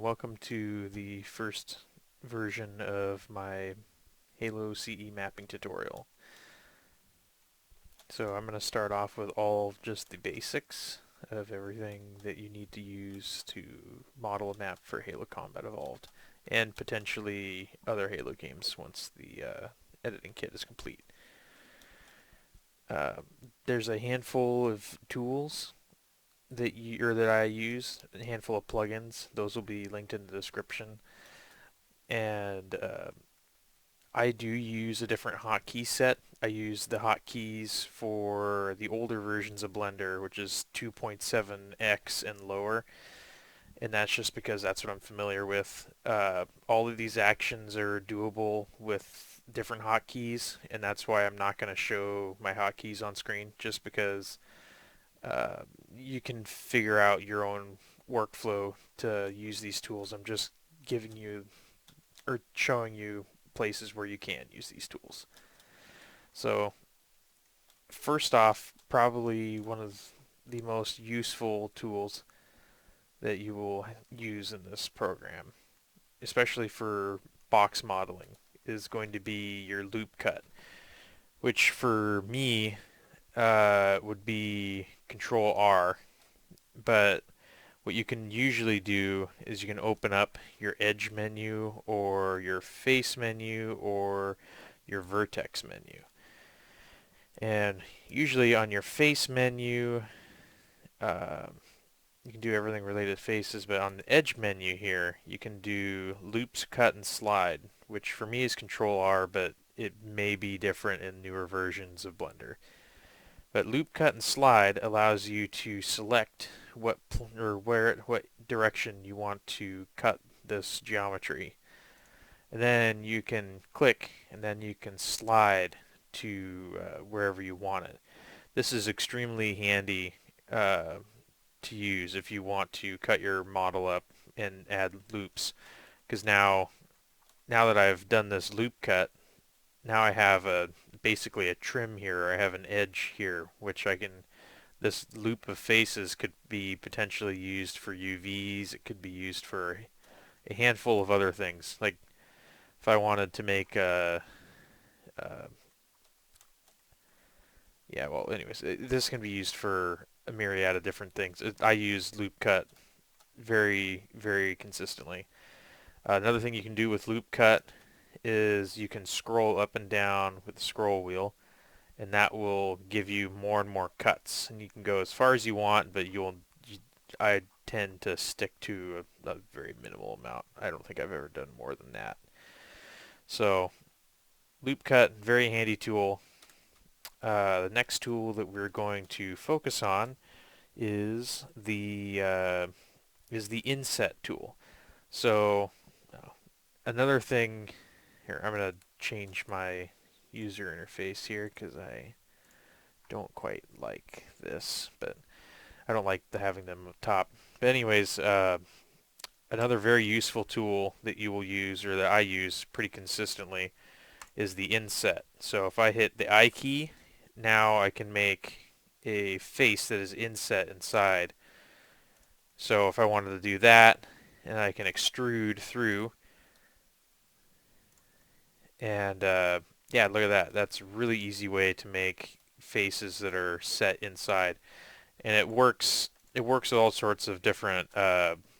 welcome to the first version of my Halo CE mapping tutorial. So I'm going to start off with all just the basics of everything that you need to use to model a map for Halo Combat Evolved, and potentially other Halo games once the editing kit is complete. Uh, there's a handful of tools that I use, a handful of plugins. Those will be linked in the description. And I do use a different hotkey set. I use the hotkeys for the older versions of Blender, which is 2.7x and lower, and that's just because that's what I'm familiar with. All of these actions are doable with different hotkeys, and that's why I'm not going to show my hotkeys on screen, just because uh, you can figure out your own workflow to use these tools. I'm just giving you or showing you places where you can use these tools. So first off, probably one of the most useful tools that you will use in this program, especially for box modeling, is going to be your loop cut, which for me would be Control R. But what you can usually do is you can open up your edge menu or your face menu or your vertex menu. And usually on your face menu, uh, you can do everything related to faces, but on the edge menu here, you can do loops, cut, and slide, which for me is Control R, but it may be different in newer versions of Blender. But loop, cut, and slide allows you to select what direction you want to cut this geometry, and then you can click, and then you can slide to wherever you want it. This is extremely handy to use if you want to cut your model up and add loops, because now that I've done this loop cut, now I have basically a trim here. I have an edge here, which this loop of faces could be potentially used for UVs. It could be used for a handful of other things. Like if I wanted to make yeah, well, anyways, this can be used for a myriad of different things. I use loop cut very, very consistently. Another thing you can do with loop cut is you can scroll up and down with the scroll wheel, and that will give you more and more cuts. And you can go as far as you want, but I tend to stick to a very minimal amount. I don't think I've ever done more than that. So loop cut, very handy tool. The next tool that we're going to focus on is the Inset tool. So another thing here, I'm going to change my user interface here because I don't quite like this, but I don't like having them up top. But anyways, another very useful tool that you will use, or that I use pretty consistently, is the Inset. So if I hit the I key, now I can make a face that is inset inside. So if I wanted to do that, and I can extrude through, and yeah, look at that. That's a really easy way to make faces that are set inside, and it works. It works with all sorts of different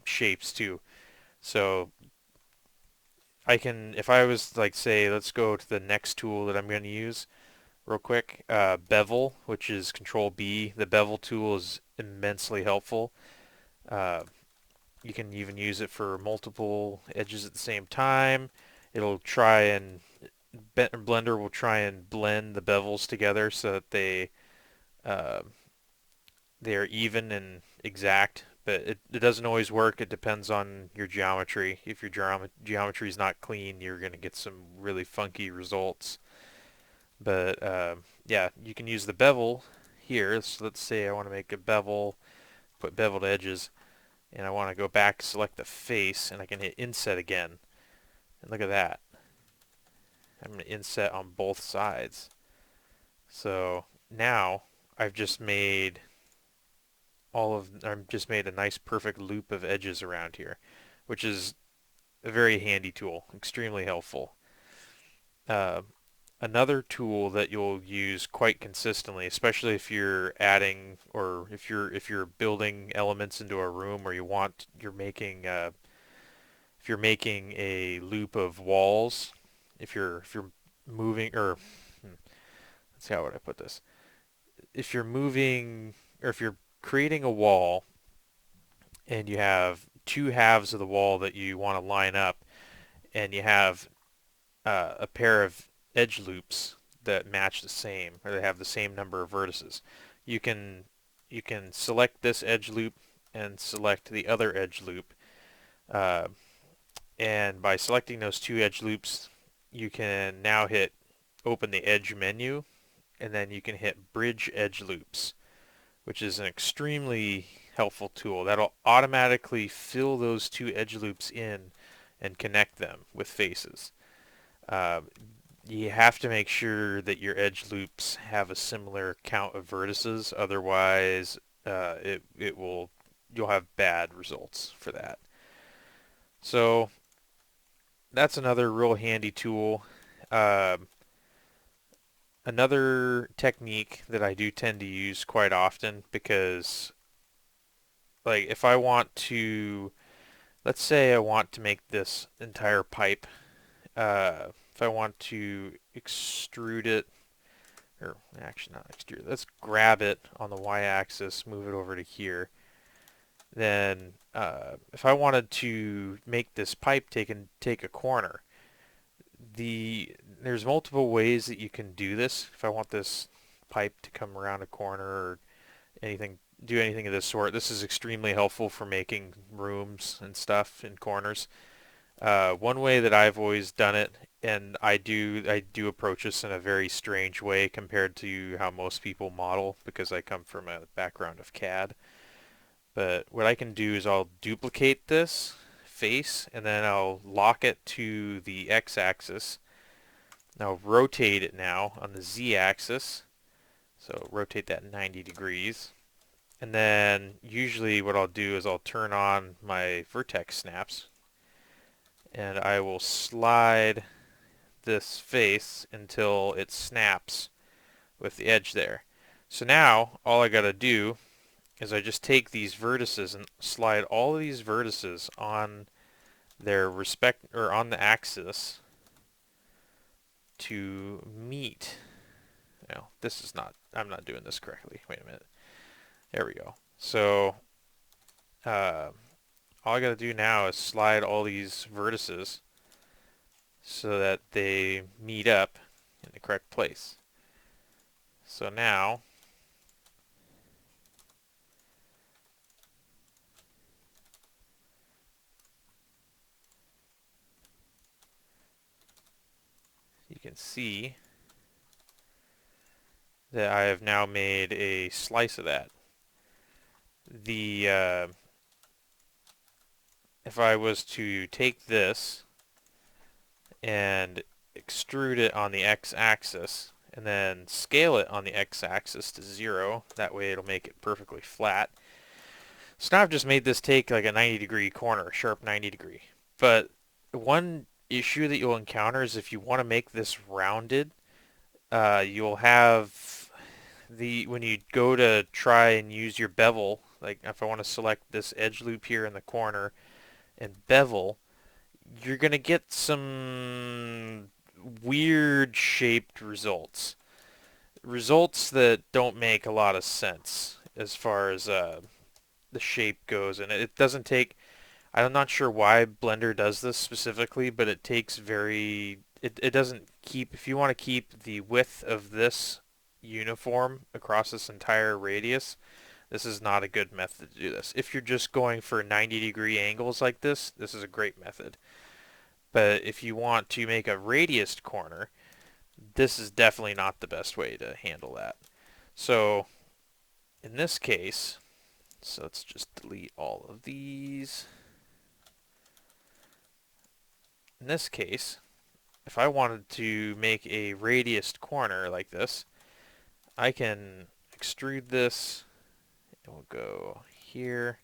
shapes too. So I can, if I was like, say, let's go to the next tool that I'm going to use real quick, Bevel, which is Control B. The Bevel tool is immensely helpful. Uh, you can even use it for multiple edges at the same time. It'll try and Blender will try and blend the bevels together so that uh, they are even and exact. But it doesn't always work. It depends on your geometry. If your geometry is not clean, you're going to get some really funky results. But yeah, you can use the bevel here. So let's say I want to make a bevel, put beveled edges, and I want to go back, select the face, and I can hit Inset again. And look at that. I'm going to inset on both sides. So now I've just made I've just made a nice perfect loop of edges around here. which is a very handy tool, extremely helpful. Uh, Another tool that you'll use quite consistently, especially if you're adding or if you're building elements into a room, or if you're making a loop of walls, if you're moving or let's see, how would I put this? If you're moving or if you're creating a wall and you have two halves of the wall that you want to line up, and you have a pair of edge loops that match the same, or they have the same number of vertices. You can you can select this edge loop and select the other edge loop, uh, and by selecting those two edge loops, you can now hit open the edge menu, and then you can hit bridge edge loops, which is an extremely helpful tool. That'll automatically fill those two edge loops in and connect them with faces. Uh, you have to make sure that your edge loops have a similar count of vertices, otherwise you'll have bad results for that. So that's another real handy tool. Um, Another technique that I do tend to use quite often, because like if I want to, let's say I want to make this entire pipe, if I want to extrude it, or actually not extrude it, let's grab it on the y-axis, move it over to here. Then if I wanted to make this pipe take a corner, there's multiple ways that you can do this. If I want this pipe to come around a corner or do anything of this sort, this is extremely helpful for making rooms and stuff in corners. One way that I've always done it, and I do approach this in a very strange way compared to how most people model, because I come from a background of CAD. But what I can do is I'll duplicate this face, and then I'll lock it to the x-axis. Now rotate it now on the z-axis. So rotate that 90 degrees. And then usually what I'll do is I'll turn on my vertex snaps, and I will slide this face until it snaps with the edge there. So now all I gotta do is I just take these vertices and slide all of these vertices on their on the axis to meet. Now this is not, I'm not doing this correctly. Wait a minute. There we go. So uh, all I gotta do now is slide all these vertices so that they meet up in the correct place. So now you can see that I have now made a slice of that. The if I was to take this and extrude it on the x-axis and then scale it on the x-axis to 0, that way it'll make it perfectly flat. So now I've just made this take like a 90-degree corner, a sharp 90 degree. But one issue that you'll encounter is if you want to make this rounded, you'll have when you go to try and use your bevel, like if I want to select this edge loop here in the corner and bevel, you're going to get some weird shaped results. Results that don't make a lot of sense as far as the shape goes. And it doesn't take, I'm not sure why Blender does this specifically, but it takes it doesn't keep, if you want to keep the width of this uniform across this entire radius, this is not a good method to do this. If you're just going for 90-degree angles like this is a great method. But if you want to make a radiused corner, this is definitely not the best way to handle that. So in this case, so let's just delete all of these. In this case, if I wanted to make a radiused corner like this, I can extrude this, and we'll go here.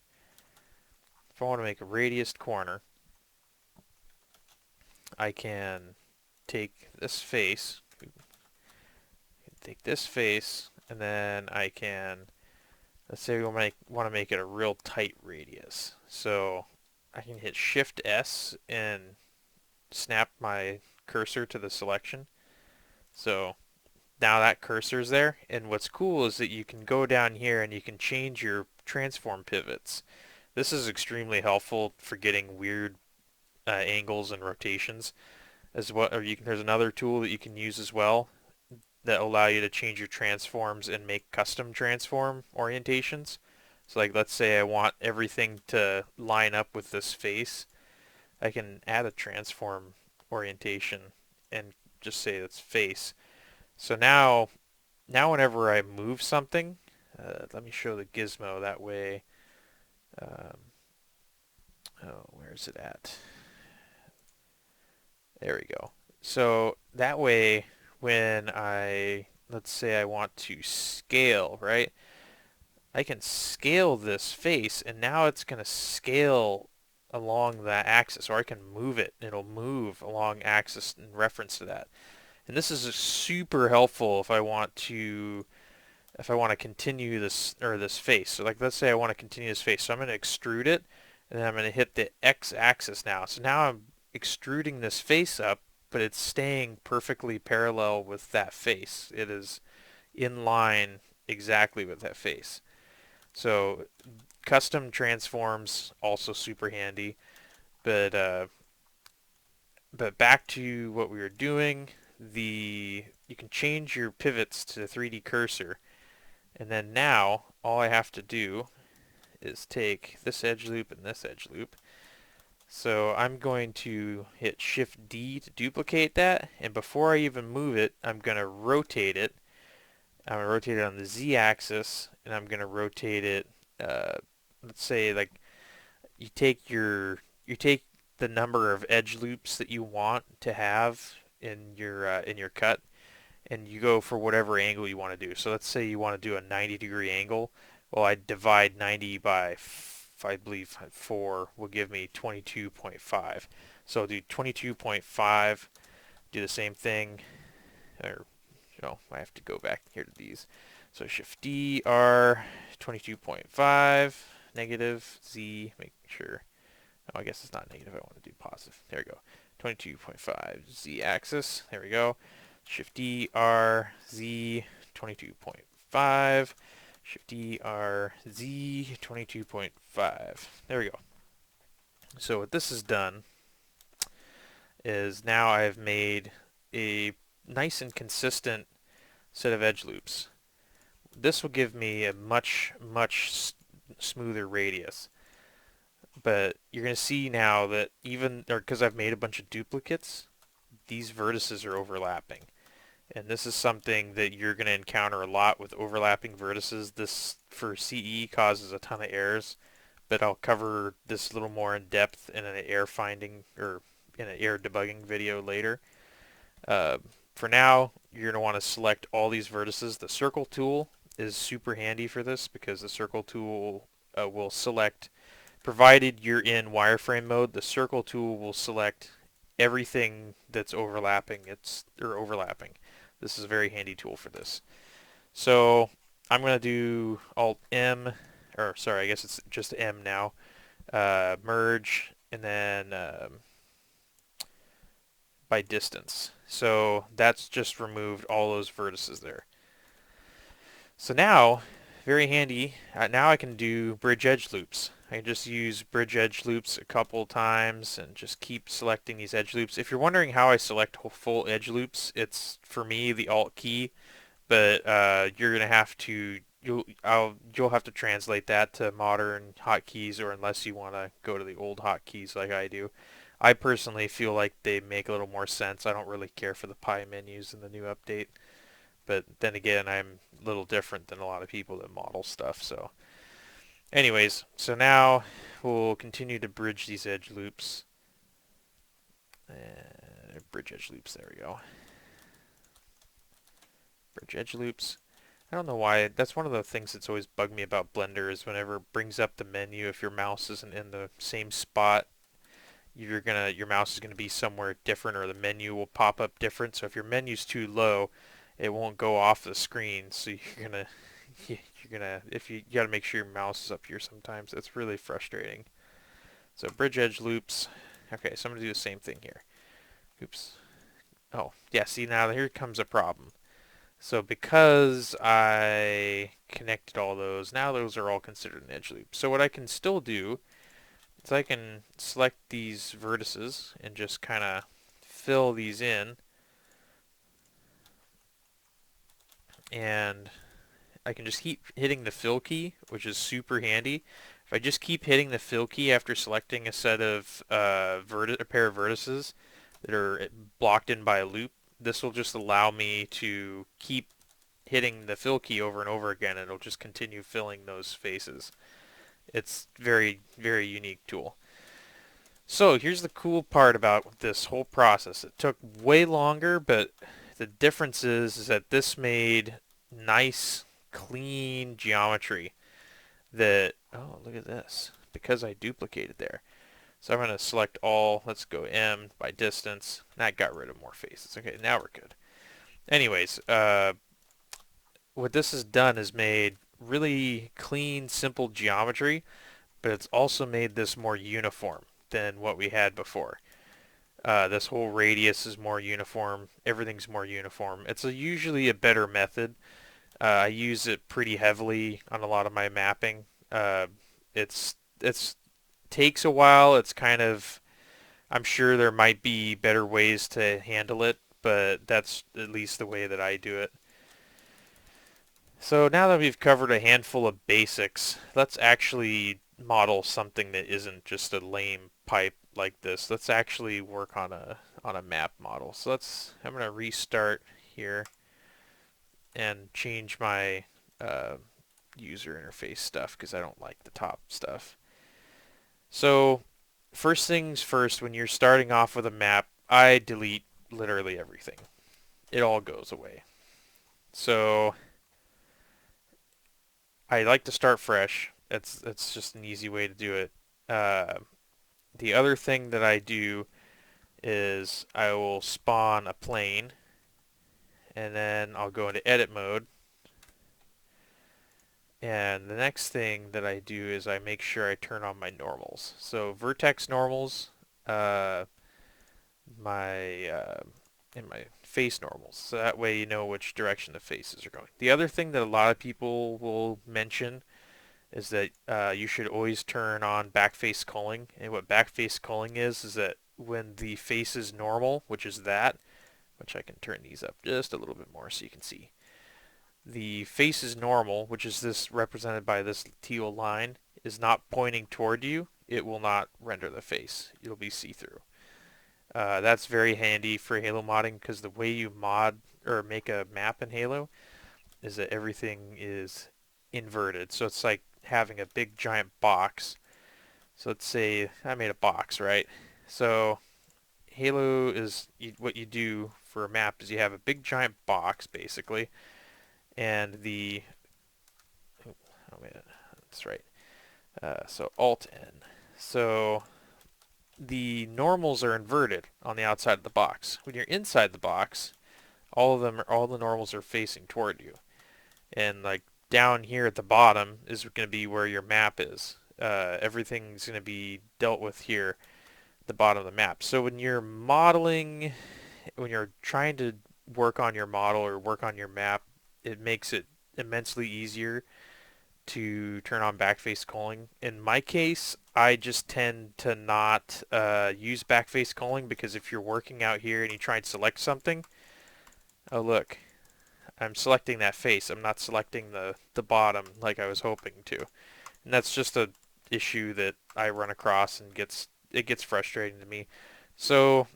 If I want to make a radiused corner, I can take this face, and then I can, let's say we want to make it a real tight radius. So I can hit Shift S and snap my cursor to the selection. So now that cursor's there, and what's cool is that you can go down here and you can change your transform pivots. This is extremely helpful for getting weird angles and rotations as well. Or there's another tool that you can use as well that allow you to change your transforms and make custom transform orientations. So like let's say I want everything to line up with this face. I can add a transform orientation and just say it's face. So now whenever I move something, let me show the gizmo that way. Um, oh, where is it at? There we go. So that way, when let's say I want to scale, right? I can scale this face, and now it's going to scale along that axis, or I can move it. It'll move along axis in reference to that. And this is super helpful if I want to continue this face. So like let's say I want to continue this face. So I'm going to extrude it, and then I'm going to hit the X axis now. So now I'm extruding this face up, but it's staying perfectly parallel with that face. It is in line exactly with that face. So custom transforms also super handy, but back to what we were doing, you can change your pivots to the 3D cursor, and then now all I have to do is take this edge loop and this edge loop. So I'm going to hit Shift D to duplicate that, and before I even move it, I'm going to rotate it. I'm going to rotate it on the Z axis, and I'm going to rotate it, let's say like you take the number of edge loops that you want to have in your cut, and you go for whatever angle you want to do. So let's say you want to do a 90-degree angle. Well, I divide 90 by, I believe, 4 will give me 22.5. So I'll do 22.5, do the same thing, or I have to go back here to these. So Shift D, R, 22.5, negative, Z, make sure. Oh, I guess it's not negative. I want to do positive. There we go. 22.5 Z axis. There we go. Shift D, R, Z, 22.5. Shift D, R, Z, 22.5. There we go. So what this has done is now I've made a nice and consistent set of edge loops. This will give me a much smoother radius. But you're going to see now that because I've made a bunch of duplicates, these vertices are overlapping. And this is something that you're going to encounter a lot with overlapping vertices. This, for CE, causes a ton of errors, but I'll cover this a little more in depth in an error finding or in an error debugging video later. For now, you're going to want to select all these vertices. The circle tool is super handy for this because the circle tool will select, provided you're in wireframe mode, the circle tool will select everything that's overlapping. Overlapping. This is a very handy tool for this. So I'm going to do Alt M, or sorry, I guess it's just M now. Merge, and then by distance. So that's just removed all those vertices there. So now, very handy, now I can do bridge edge loops. I can just use bridge edge loops a couple times and just keep selecting these edge loops. If you're wondering how I select full edge loops, it's for me the Alt key, but you're gonna have to you'll have to translate that to modern hotkeys, or unless you want to go to the old hotkeys like I do. I personally feel like they make a little more sense. I don't really care for the pie menus in the new update. But then again, I'm a little different than a lot of people that model stuff. So anyways, so now we'll continue to bridge these edge loops. Bridge edge loops, there we go. Bridge edge loops. I don't know why. That's one of the things that's always bugged me about Blender is whenever it brings up the menu, if your mouse isn't in the same spot, your mouse is gonna be somewhere different, or the menu will pop up different. So if your menu's too low, it won't go off the screen. So if you gotta make sure your mouse is up here sometimes. It's really frustrating. So bridge edge loops. Okay, so I'm gonna do the same thing here. Oops. Oh, yeah, see now here comes a problem. So because I connected all those, now those are all considered an edge loop. So what I can still do is I can select these vertices and just kind of fill these in, and I can just keep hitting the fill key, which is super handy. If I just keep hitting the fill key after selecting a set of a pair of vertices that are blocked in by a loop, this will just allow me to keep hitting the fill key over and over again, and it'll just continue filling those faces. It's very, very unique tool. So here's the cool part about this whole process. It took way longer, but the difference is that this made nice, clean geometry that, oh, look at this, because I duplicated there. So I'm going to select all, let's go M by distance. That got rid of more faces. Okay, now we're good. Anyways, what this has done is made really clean, simple geometry, but it's also made this more uniform than what we had before. This whole radius is more uniform. Everything's more uniform. It's usually a better method. I use it pretty heavily on a lot of my mapping. It's takes a while. It's kind of, I'm sure there might be better ways to handle it, but that's at least the way that I do it. So now that we've covered a handful of basics, let's actually model something that isn't just a lame pipe like this. Let's actually work on a map model. So I'm going to restart here and change my user interface stuff because I don't like the top stuff. So first things first, when you're starting off with a map, I delete literally everything. It all goes away. So I like to start fresh. It's just an easy way to do it. Uh, the other thing that I do is I will spawn a plane, and then I'll go into edit mode. And the next thing that I do is I make sure I turn on my normals. So vertex normals, uh, my and my face normals. So that way you know which direction the faces are going. The other thing that a lot of people will mention is that you should always turn on backface culling. And what backface culling is that when the face is normal, which is that, which I can turn these up just a little bit more so you can see. The face is normal, which is this represented by this teal line, is not pointing toward you. It will not render the face. It'll be see-through. That's very handy for Halo modding because the way you mod or make a map in Halo is that everything is inverted. So it's like having a big giant box. So let's say I made a box, right? So Halo is what you do for a map is you have a big giant box basically, and oh man, that's right. So Alt N. So the normals are inverted on the outside of the box. When you're inside the box, all the normals are facing toward you, and like down here at the bottom is going to be where your map is. Everything's going to be dealt with here, the bottom of the map. So when you're modeling, when you're trying to work on your model or work on your map, it makes it immensely easier to turn on backface culling. In my case, I just tend to not use backface culling because if you're working out here and you try and select something, oh look, I'm selecting that face. I'm not selecting the bottom like I was hoping to. And that's just a issue that I run across and it gets frustrating to me. So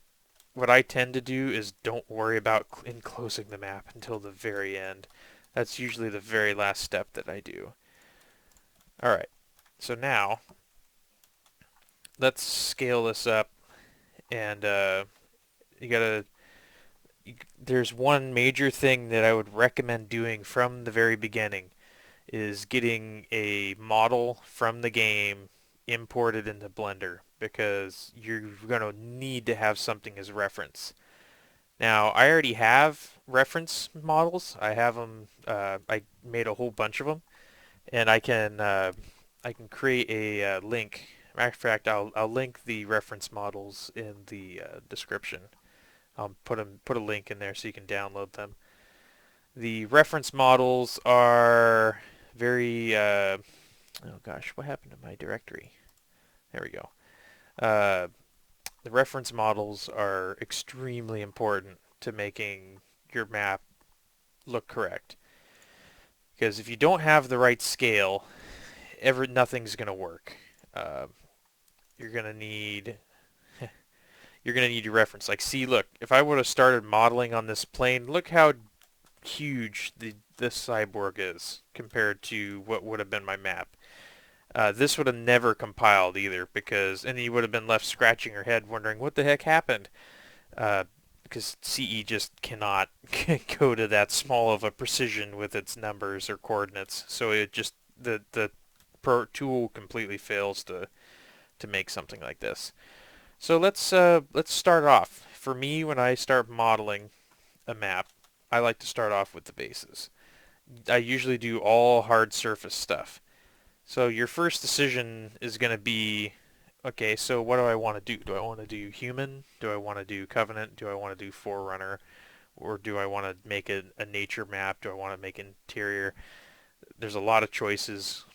what I tend to do is don't worry about enclosing the map until the very end. That's usually the very last step that I do. Alright, so now let's scale this up, and you gotta there's one major thing that I would recommend doing from the very beginning is getting a model from the game import it into Blender because you're going to need to have something as reference. Now, I already have reference models. I have them. I made a whole bunch of them, and I can create a link. Matter of fact, I'll link the reference models in the description. I'll put a link in there so you can download them. The reference models are very oh gosh, what happened to my directory? There we go. Uh, the reference models are extremely important to making your map look correct. Because if you don't have the right scale, nothing's gonna work. Uh, you're gonna need you're gonna need your reference. Like, see, look, if I would have started modeling on this plane, look how huge this cyborg is compared to what would have been my map. This would have never compiled either and you would have been left scratching your head wondering what the heck happened. Because CE just cannot go to that small of a precision with its numbers or coordinates. So it just the Pro tool completely fails to make something like this. So let's start off. For me, when I start modeling a map, I like to start off with the bases. I usually do all hard surface stuff. So your first decision is going to be, okay, so what do I want to do? Do I want to do human? Do I want to do covenant? Do I want to do forerunner? Or do I want to make a nature map? Do I want to make interior? There's a lot of choices.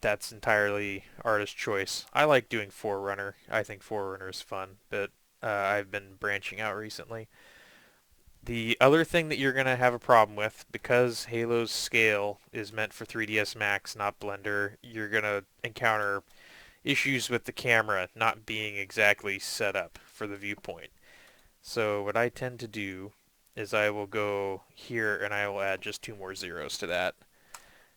That's entirely artist choice. I like doing forerunner. I think forerunner is fun, but I've been branching out recently. The other thing that you're going to have a problem with, because Halo's scale is meant for 3ds Max, not Blender, you're going to encounter issues with the camera not being exactly set up for the viewpoint. So what I tend to do is I will go here and I will add just 2 more zeros to that.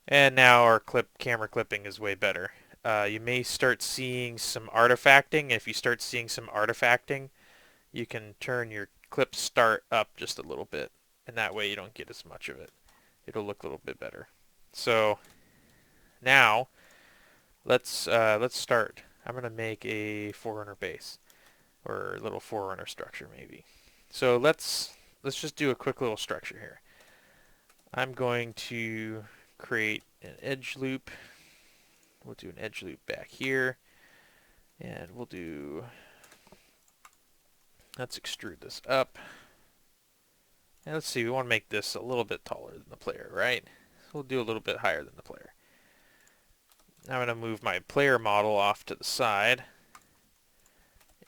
And now our camera clipping is way better. You may start seeing some artifacting. If you start seeing some artifacting, you can turn your clip start up just a little bit, and that way you don't get as much of it. It'll look a little bit better. So now let's start. I'm gonna make a Forerunner base or a little Forerunner structure maybe. So let's just do a quick little structure here. I'm going to create an edge loop. We'll do an edge loop back here, and let's extrude this up. And let's see, we want to make this a little bit taller than the player, right? So we'll do a little bit higher than the player. Now I'm going to move my player model off to the side,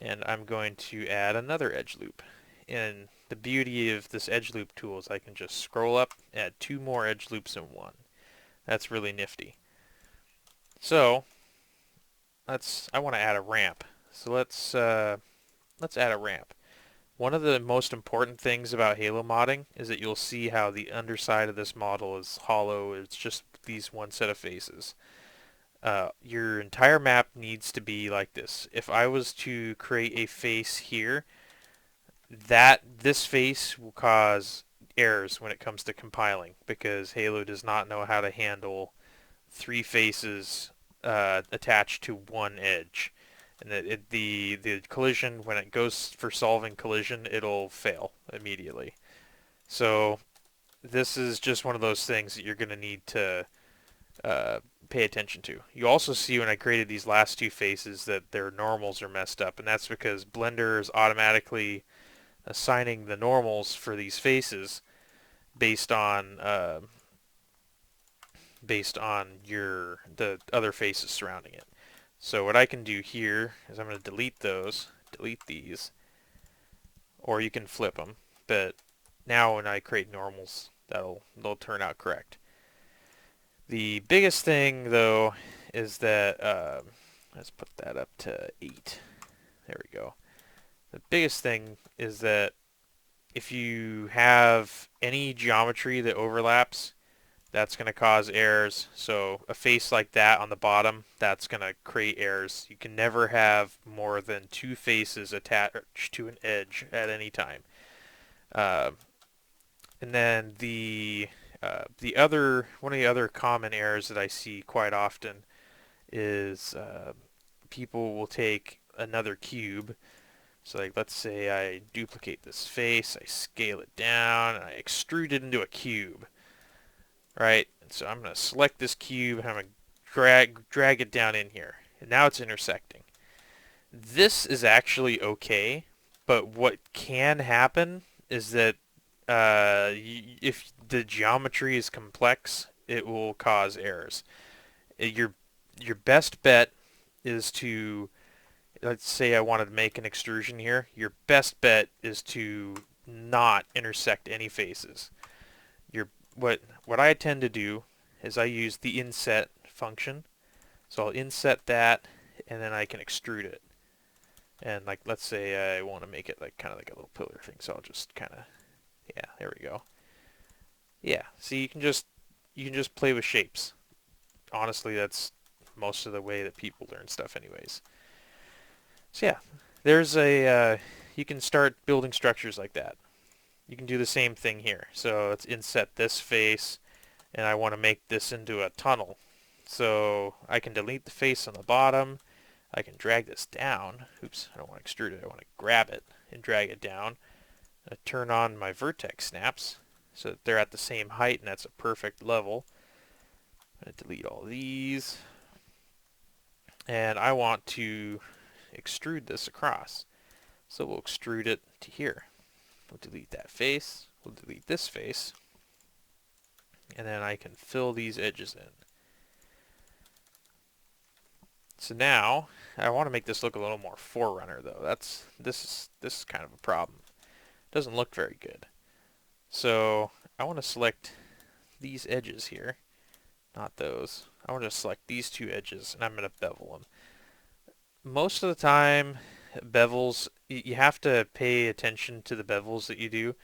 and I'm going to add another edge loop. And the beauty of this edge loop tool is I can just scroll up, add 2 more edge loops in one. That's really nifty. So I want to add a ramp. So let's add a ramp. One of the most important things about Halo modding is that you'll see how the underside of this model is hollow. It's just these one set of faces. Your entire map needs to be like this. If I was to create a face here, this face will cause errors when it comes to compiling because Halo does not know how to handle 3 faces attached to one edge. And the collision, when it goes for solving collision, it'll fail immediately. So this is just one of those things that you're going to need to pay attention to. You also see when I created these last 2 faces that their normals are messed up, and that's because Blender is automatically assigning the normals for these faces based on the other faces surrounding it. So what I can do here is I'm going to delete these, or you can flip them. But now when I create normals, they'll turn out correct. The biggest thing though is that let's put that up to 8. There we go. The biggest thing is that if you have any geometry that overlaps, that's going to cause errors. So a face like that on the bottom, that's going to create errors. You can never have more than 2 faces attached to an edge at any time. And then one of the other common errors that I see quite often is people will take another cube. So like, let's say I duplicate this face, I scale it down, and I extrude it into a cube, right? And so I'm going to select this cube, and I'm going to drag it down in here. And now it's intersecting. This is actually okay, but what can happen is that if the geometry is complex, it will cause errors. Your best bet is to, let's say I wanted to make an extrusion here, your best bet is to not intersect any faces. What I tend to do is I use the inset function. So I'll inset that, and then I can extrude it. And like, let's say I want to make it like kind of like a little pillar thing, so I'll just kind of, yeah, there we go. Yeah, see, you can just play with shapes. Honestly, that's most of the way that people learn stuff anyways. So yeah, there's you can start building structures like that. You can do the same thing here. So let's inset this face, and I want to make this into a tunnel. So I can delete the face on the bottom. I can drag this down. Oops, I don't want to extrude it. I want to grab it and drag it down. I turn on my vertex snaps so that they're at the same height, and that's a perfect level. I'm going to delete all these. And I want to extrude this across. So we'll extrude it to here. We'll delete that face. We'll delete this face. And then I can fill these edges in. So now I want to make this look a little more Forerunner though. This is kind of a problem. It doesn't look very good. So I want to select these edges here, not those. I want to select these two edges, and I'm going to bevel them. Most of the time, bevels, you have to pay attention to the bevels that you do.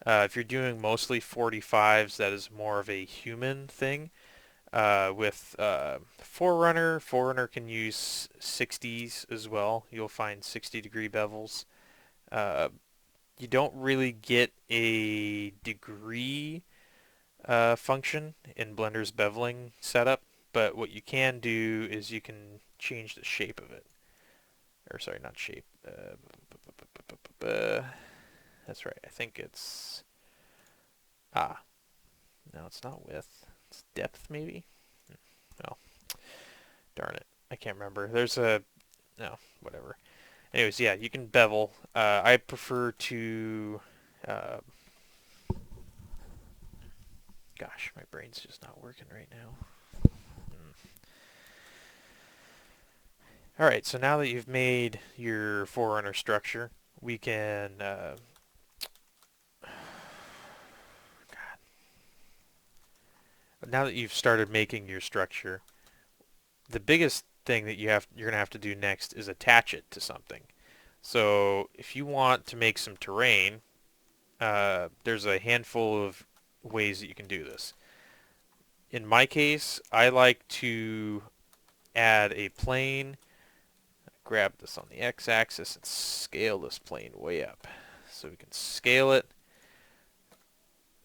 If you're doing mostly 45s, that is more of a human thing. With Forerunner can use 60s as well. You'll find 60-degree bevels. Uh, you don't really get a degree function in Blender's beveling setup, but what you can do is you can change the shape of it. Or sorry, not shape. That's right. I think it's... No, it's not width. It's depth, maybe? No. Darn it. I can't remember. There's a... No, whatever. Anyways, yeah, you can bevel. I prefer to... Gosh, my brain's just not working right now. Alright, so now that you've made your Forerunner structure, we can... Now that you've started making your structure, the biggest thing that you're going to have to do next is attach it to something. So if you want to make some terrain, there's a handful of ways that you can do this. In my case, I like to add a plane, grab this on the x-axis, and scale this plane way up. So we can scale it.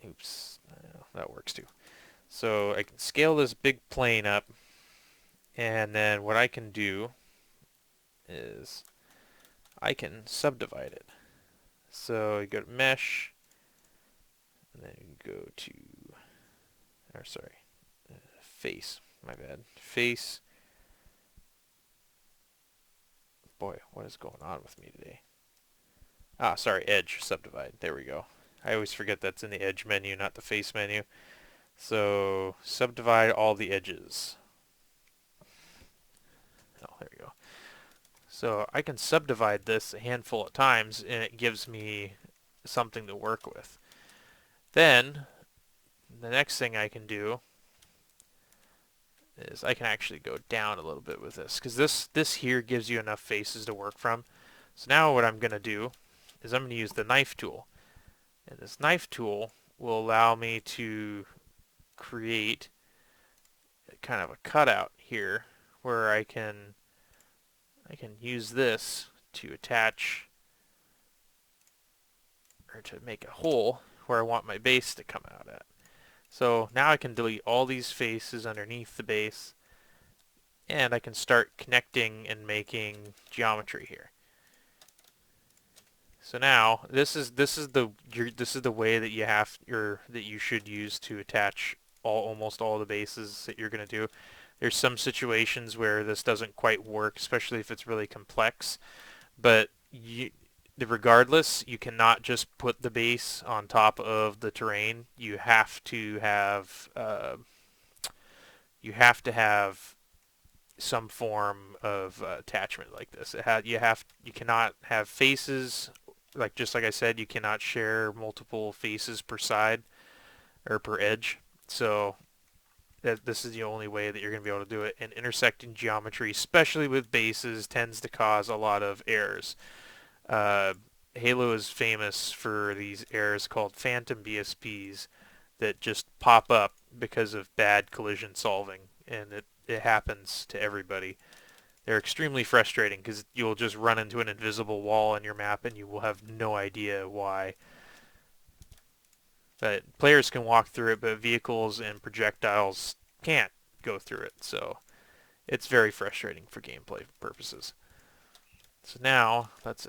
Oops, that works too. So I can scale this big plane up, and then what I can do is I can subdivide it. So you go to mesh, and then you go to, or sorry, face, my bad, face. Boy, what is going on with me today? Sorry, edge, subdivide, there we go. I always forget that's in the edge menu, not the face menu. So subdivide all the edges. Oh, there we go. So I can subdivide this a handful of times, and it gives me something to work with. Then the next thing I can do is I can actually go down a little bit with this, because this here gives you enough faces to work from. So now what I'm going to do is I'm going to use the knife tool. And this knife tool will allow me to create kind of a cutout here where I can use this to attach, or to make a hole where I want my base to come out at. So now I can delete all these faces underneath the base, and I can start connecting and making geometry here. So now this is the way that you should use to attach almost all the bases that you're going to do. There's some situations where this doesn't quite work, especially if it's really complex, but regardless, you cannot just put the base on top of the terrain. You have to have some form of attachment like this. You cannot have faces, just like I said, you cannot share multiple faces per side or per edge. So this is the only way that you're going to be able to do it. And intersecting geometry, especially with bases, tends to cause a lot of errors. Uh, Halo is famous for these errors called phantom BSPs that just pop up because of bad collision solving, and it happens to everybody. They're extremely frustrating because you'll just run into an invisible wall on your map and you will have no idea why. But players can walk through it, but vehicles and projectiles can't go through it, so it's very frustrating for gameplay purposes. So now let's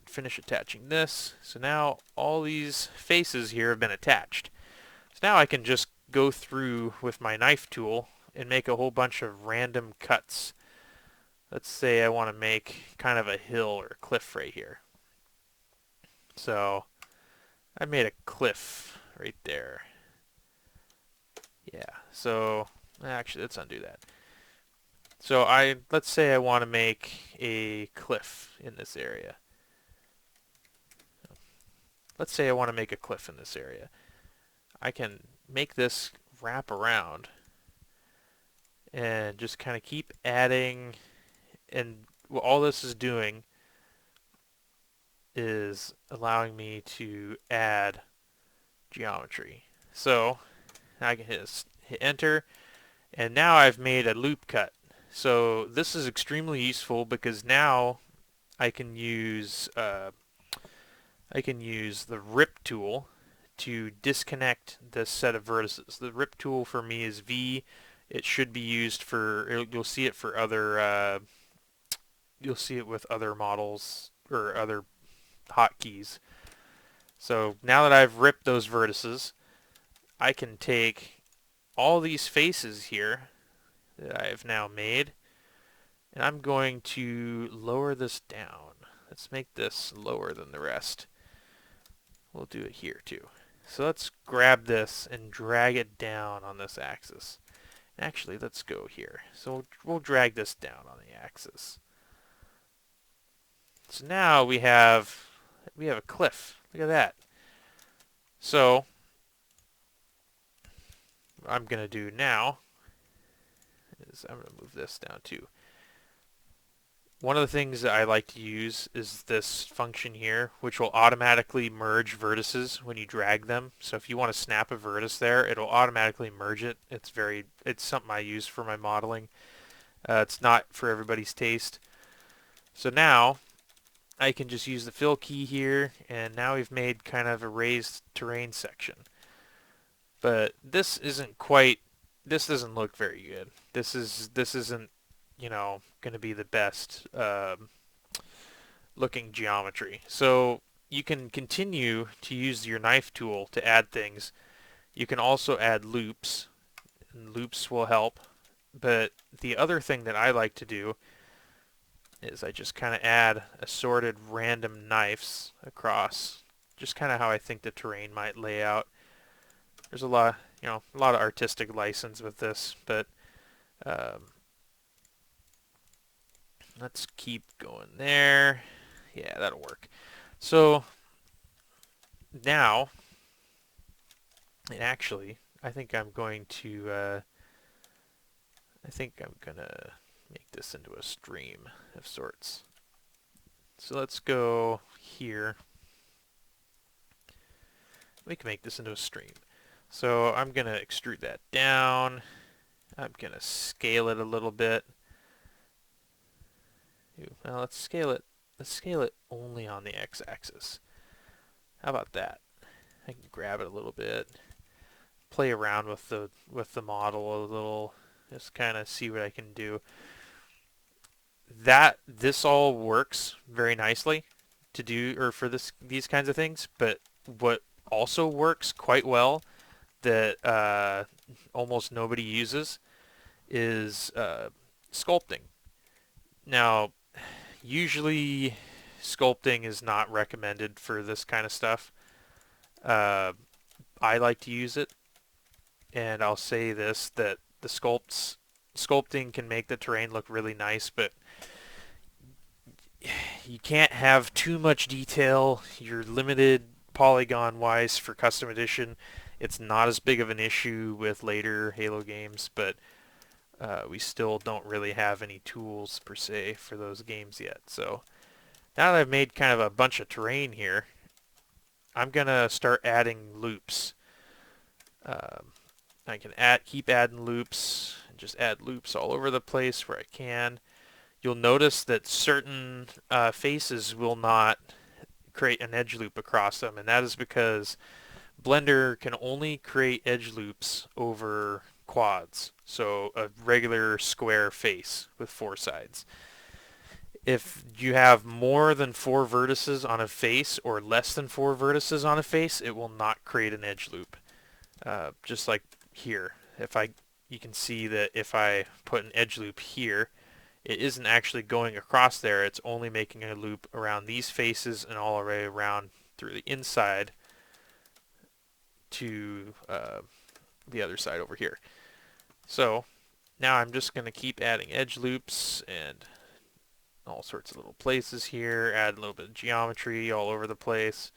finish attaching this. So now all these faces here have been attached. So now I can just go through with my knife tool and make a whole bunch of random cuts. Let's say I want to make kind of a hill or a cliff right here. So I made a cliff right there. Yeah, so actually let's undo that. So let's say I want to make a cliff in this area. Let's say I want to make a cliff in this area. I can make this wrap around and just kind of keep adding, and what all this is doing is allowing me to add geometry. So I can hit enter, and now I've made a loop cut. So this is extremely useful because now I can use the rip tool to disconnect this set of vertices. The rip tool for me is V. It should be used for, you'll see it for other, you'll see it with other models or other hotkeys. So now that I've ripped those vertices, I can take all these faces here that I have now made, and I'm going to lower this down. Let's make this lower than the rest. We'll do it here too. So let's grab this and drag it down on this axis. Actually, let's go here. So we'll drag this down on the axis. So now we have a cliff. Look at that. So what I'm going to do now is I'm going to move this down too. One of the things that I like to use is this function here, which will automatically merge vertices when you drag them. So if you want to snap a vertex there, it'll automatically merge it. It's something I use for my modeling. It's not for everybody's taste. So now I can just use the fill key here, and now we've made kind of a raised terrain section. But this doesn't look very good. This isn't, going to be the best looking geometry. So you can continue to use your knife tool to add things. You can also add loops, and loops will help. But the other thing that I like to do is I just kind of add assorted random knives across, just kind of how I think the terrain might lay out. There's a lot of artistic license with this, but let's keep going there. Yeah, that'll work. So now, and actually, I think I'm going to make this into a stream of sorts. So let's go here. We can make this into a stream. So I'm going to extrude that down. I'm going to scale it a little bit. Well, let's scale it. Let's scale it only on the x-axis. How about that? I can grab it a little bit, play around with the model a little, just kind of see what I can do. this all works very nicely to do or for these kinds of things, but what also works quite well that almost nobody uses is sculpting. Now, usually sculpting is not recommended for this kind of stuff. Uh, I like to use it, and I'll say this, that the sculpting can make the terrain look really nice, but you can't have too much detail. You're limited polygon wise for custom edition. It's not as big of an issue with later Halo games, but we still don't really have any tools per se for those games yet. So now that I've made kind of a bunch of terrain here, I'm gonna start adding loops. Um, I can keep adding loops, and just add loops all over the place where I can. You'll notice that certain faces will not create an edge loop across them, and that is because Blender can only create edge loops over quads, so a regular square face with 4 sides. If you have more than 4 vertices on a face or less than 4 vertices on a face, it will not create an edge loop. Just like here, you can see that if I put an edge loop here, it isn't actually going across there. It's only making a loop around these faces and all the way around through the inside to the other side over here. So now I'm just going to keep adding edge loops and all sorts of little places here, add a little bit of geometry all over the place.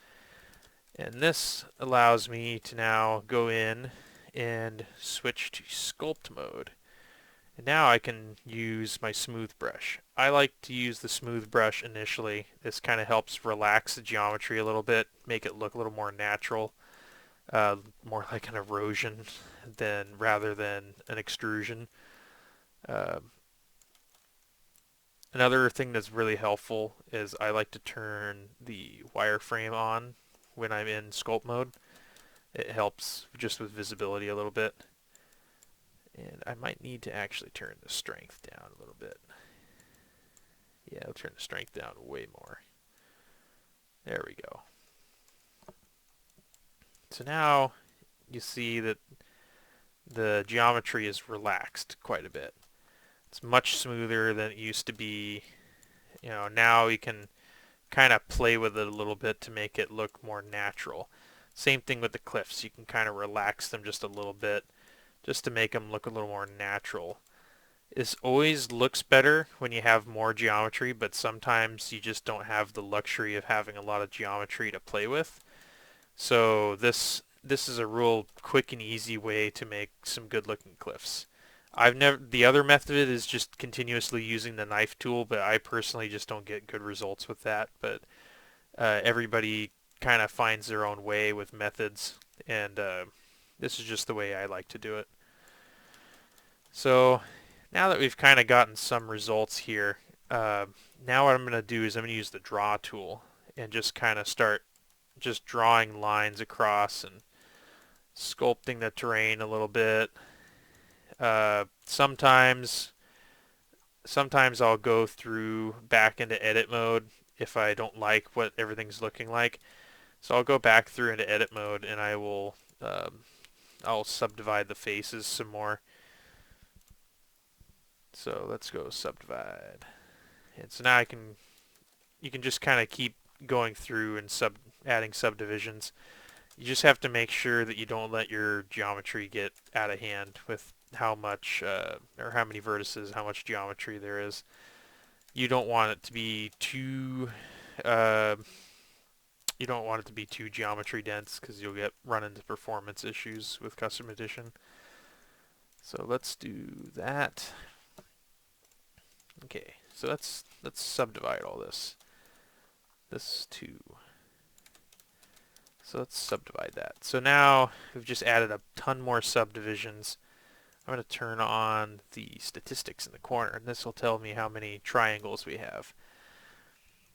And this allows me to now go in and switch to sculpt mode. And now I can use my smooth brush. I like to use the smooth brush initially. This kind of helps relax the geometry a little bit, make it look a little more natural, more like an erosion rather than an extrusion. Uh, Another thing that's really helpful is I like to turn the wireframe on when I'm in sculpt mode. It helps just with visibility a little bit. And I might need to actually turn the strength down a little bit. Yeah, I'll turn the strength down way more. There we go. So now you see that the geometry is relaxed quite a bit. It's much smoother than it used to be. Now you can kind of play with it a little bit to make it look more natural. Same thing with the cliffs. You can kind of relax them just a little bit just to make them look a little more natural. This always looks better when you have more geometry, but sometimes you just don't have the luxury of having a lot of geometry to play with. So this is a real quick and easy way to make some good looking cliffs. The other method is just continuously using the knife tool, but I personally just don't get good results with that. But everybody kind of finds their own way with methods, and this is just the way I like to do it. So now that we've kind of gotten some results here, now what I'm going to do is I'm going to use the draw tool and just kind of start just drawing lines across and sculpting the terrain a little bit. Sometimes I'll go through back into edit mode if I don't like what everything's looking like. So I'll go back through into edit mode and I'll subdivide the faces some more. So let's go subdivide. And so now you can just kind of keep going through and adding subdivisions. You just have to make sure that you don't let your geometry get out of hand with how much or how many vertices, how much geometry there is. You don't want it to be too geometry dense because you'll run into performance issues with custom edition. So let's do that. Okay, so let's subdivide all this. This too. So let's subdivide that. So now we've just added a ton more subdivisions. I'm going to turn on the statistics in the corner, and this will tell me how many triangles we have.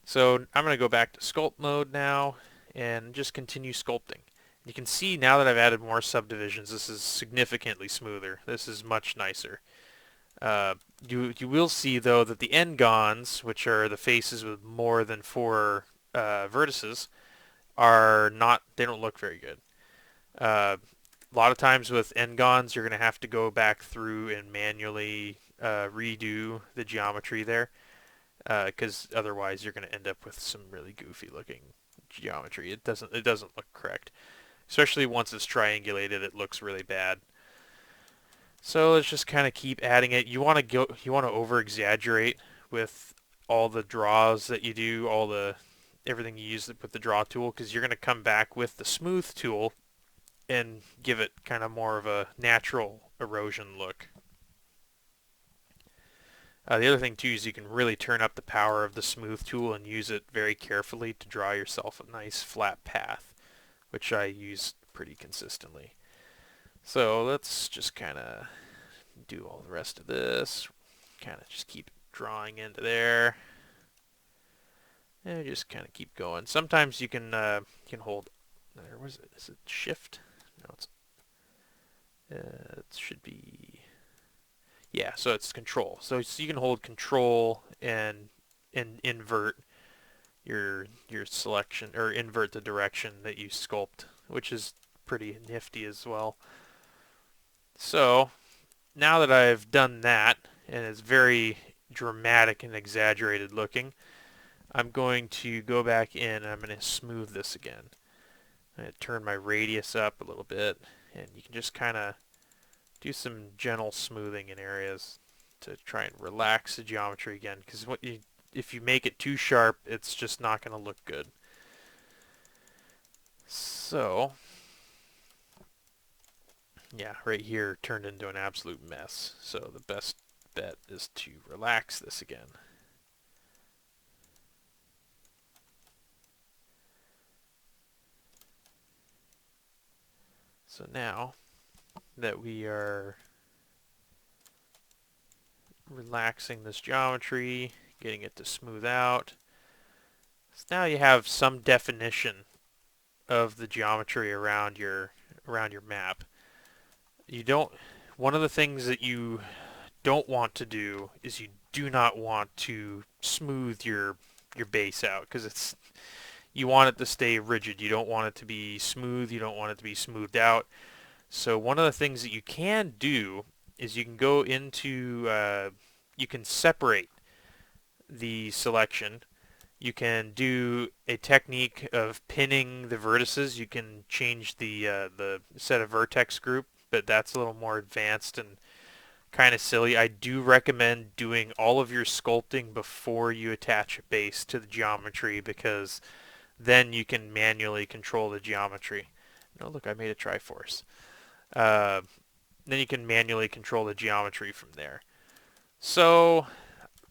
So I'm going to go back to sculpt mode now and just continue sculpting. You can see now that I've added more subdivisions, this is significantly smoother. This is much nicer. You will see though that the n-gons, which are the faces with more than four vertices, are not. They don't look very good. A lot of times with n-gons, you're going to have to go back through and manually redo the geometry there, because otherwise you're going to end up with some really goofy looking geometry. It doesn't look correct, especially once it's triangulated. It looks really bad. So let's just kind of keep adding it. You want to over exaggerate with all the draws that you do, all the everything you use with the draw tool, because you're going to come back with the smooth tool and give it kind of more of a natural erosion look. The other thing too is you can really turn up the power of the smooth tool and use it very carefully to draw yourself a nice flat path, which I use pretty consistently. So let's just kind of do all the rest of this. Kind of just keep drawing into there. And just kind of keep going. Sometimes you can hold. There was it. Is it shift? No, it should be. Yeah, so it's control. So you can hold control and invert your selection or invert the direction that you sculpt, which is pretty nifty as well. So now that I've done that, and it's very dramatic and exaggerated looking, I'm going to go back in and I'm going to smooth this again. I'm going to turn my radius up a little bit, and you can just kind of do some gentle smoothing in areas to try and relax the geometry again, because if you make it too sharp, it's just not going to look good. So, yeah, right here turned into an absolute mess. So the best bet is to relax this again. So now that we are relaxing this geometry, getting it to smooth out, so now you have some definition of the geometry around your map. You don't. One of the things that you don't want to do is you do not want to smooth your base out, because you want it to stay rigid. You don't want it to be smooth. You don't want it to be smoothed out. So one of the things that you can do is you can go into you can separate the selection. You can do a technique of pinning the vertices. You can change the set of vertex group, but that's a little more advanced and kind of silly. I do recommend doing all of your sculpting before you attach a base to the geometry, because then you can manually control the geometry. No, look, I made a Triforce. Uh, then you can manually control the geometry from there. So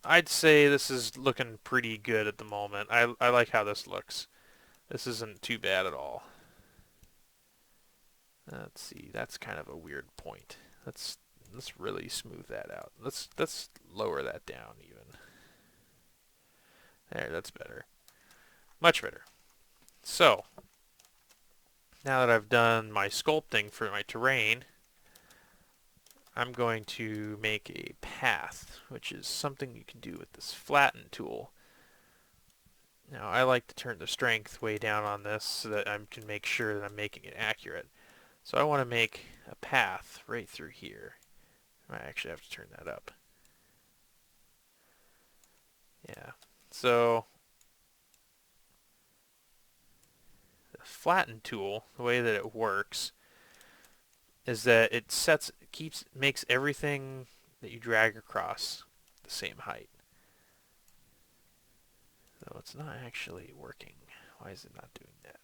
I'd say this is looking pretty good at the moment. I like how this looks. This isn't too bad at all. Let's see, that's kind of a weird point. Let's really smooth that out. Let's lower that down even. There, that's better. Much better. So, now that I've done my sculpting for my terrain, I'm going to make a path, which is something you can do with this Flatten tool. Now, I like to turn the strength way down on this so that I can make sure that I'm making it accurate. So I want to make a path right through here. I actually have to turn that up. Yeah. So the Flatten tool, the way that it works is that it makes everything that you drag across the same height. So it's not actually working. Why is it not doing that?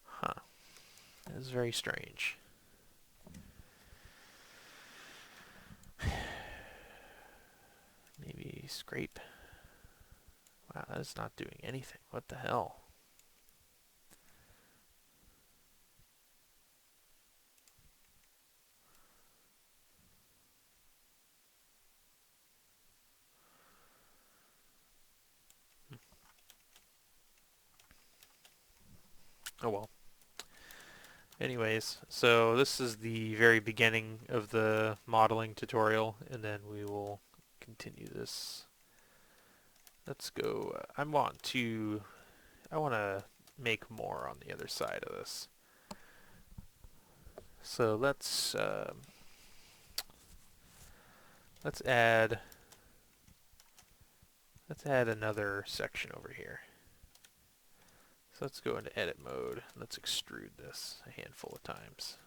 Huh. That is very strange. Maybe scrape. Wow, that is not doing anything. What the hell? Oh well. Anyways, so this is the very beginning of the modeling tutorial, and then we will continue this. Let's go. I want to make more on the other side of this. So let's add another section over here. So let's go into edit mode. Let's extrude this a handful of times.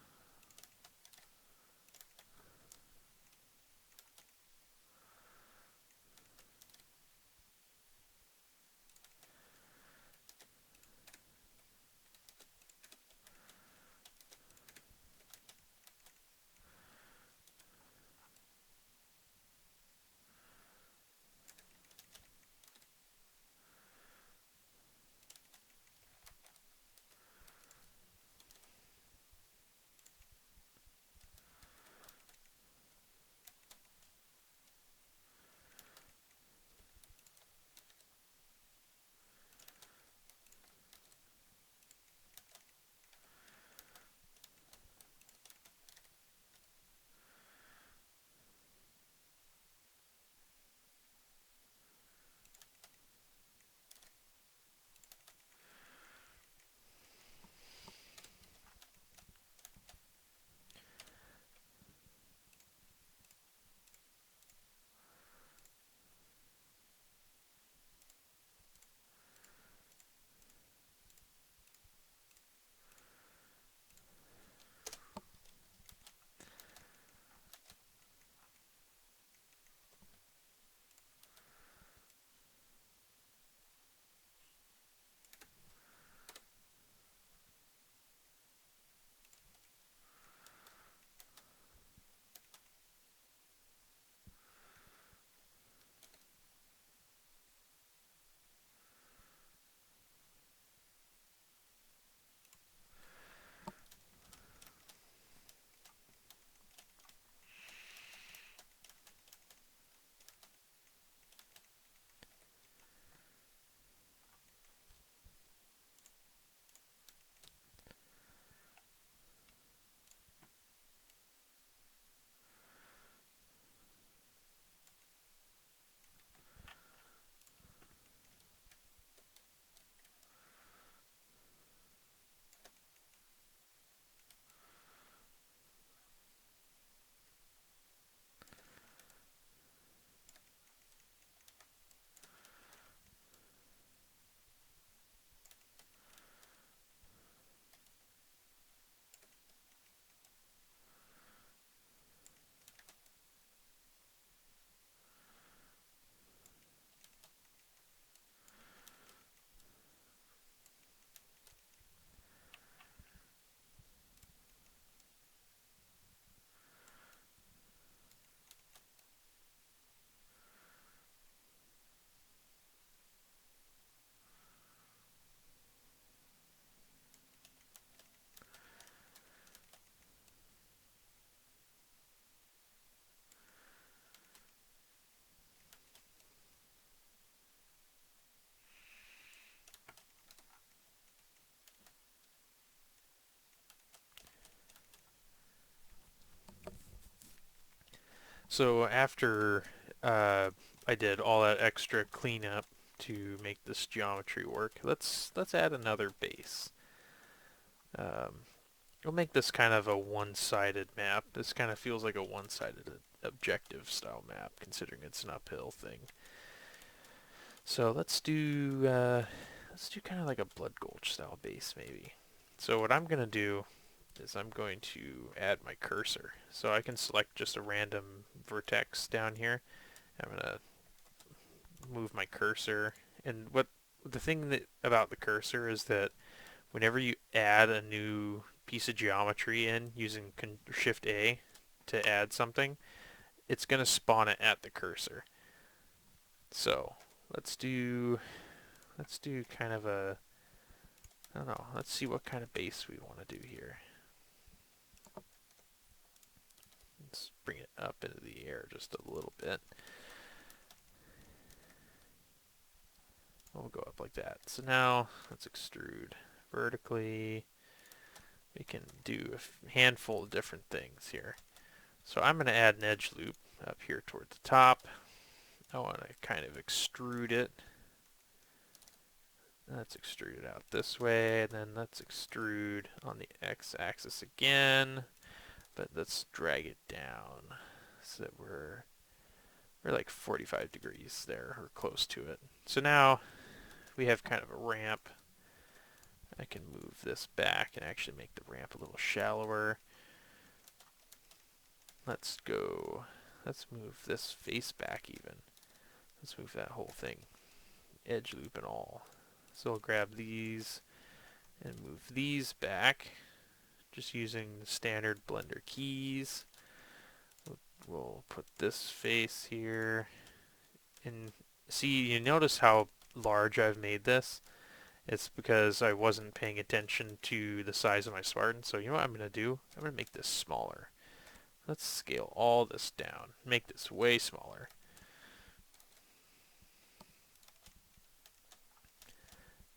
So after uh, I did all that extra cleanup to make this geometry work, let's add another base. Um, we'll make this kind of a one-sided map. This kind of feels like a one-sided objective style map, considering it's an uphill thing. So let's do kind of like a Blood Gulch style base maybe. So what I'm gonna do is I'm going to add my cursor. So I can select just a random vertex down here. I'm gonna move my cursor, and what the thing that about the cursor is that whenever you add a new piece of geometry in using Shift A to add something, it's gonna spawn it at the cursor. So let's do kind of a, I don't know, let's see what kind of base we want to do here. Let's bring it up into the air just a little bit. We'll go up like that. So now let's extrude vertically. we can do a handful of different things here. So I'm going to add an edge loop up here toward the top. I want to kind of extrude it. Let's extrude it out this way, and then let's extrude on the x-axis again, but let's drag it down so that we're like 45 degrees there, or close to it. So now we have kind of a ramp. I can move this back and actually make the ramp a little shallower. Let's move this face back even. Let's move that whole thing, edge loop and all. So I'll grab these and move these back, just using the standard Blender keys. We'll put this face here, and see, you notice how large I've made this? It's because I wasn't paying attention to the size of my Spartan. So you know what I'm going to do? I'm going to make this smaller. Let's scale all this down, make this way smaller.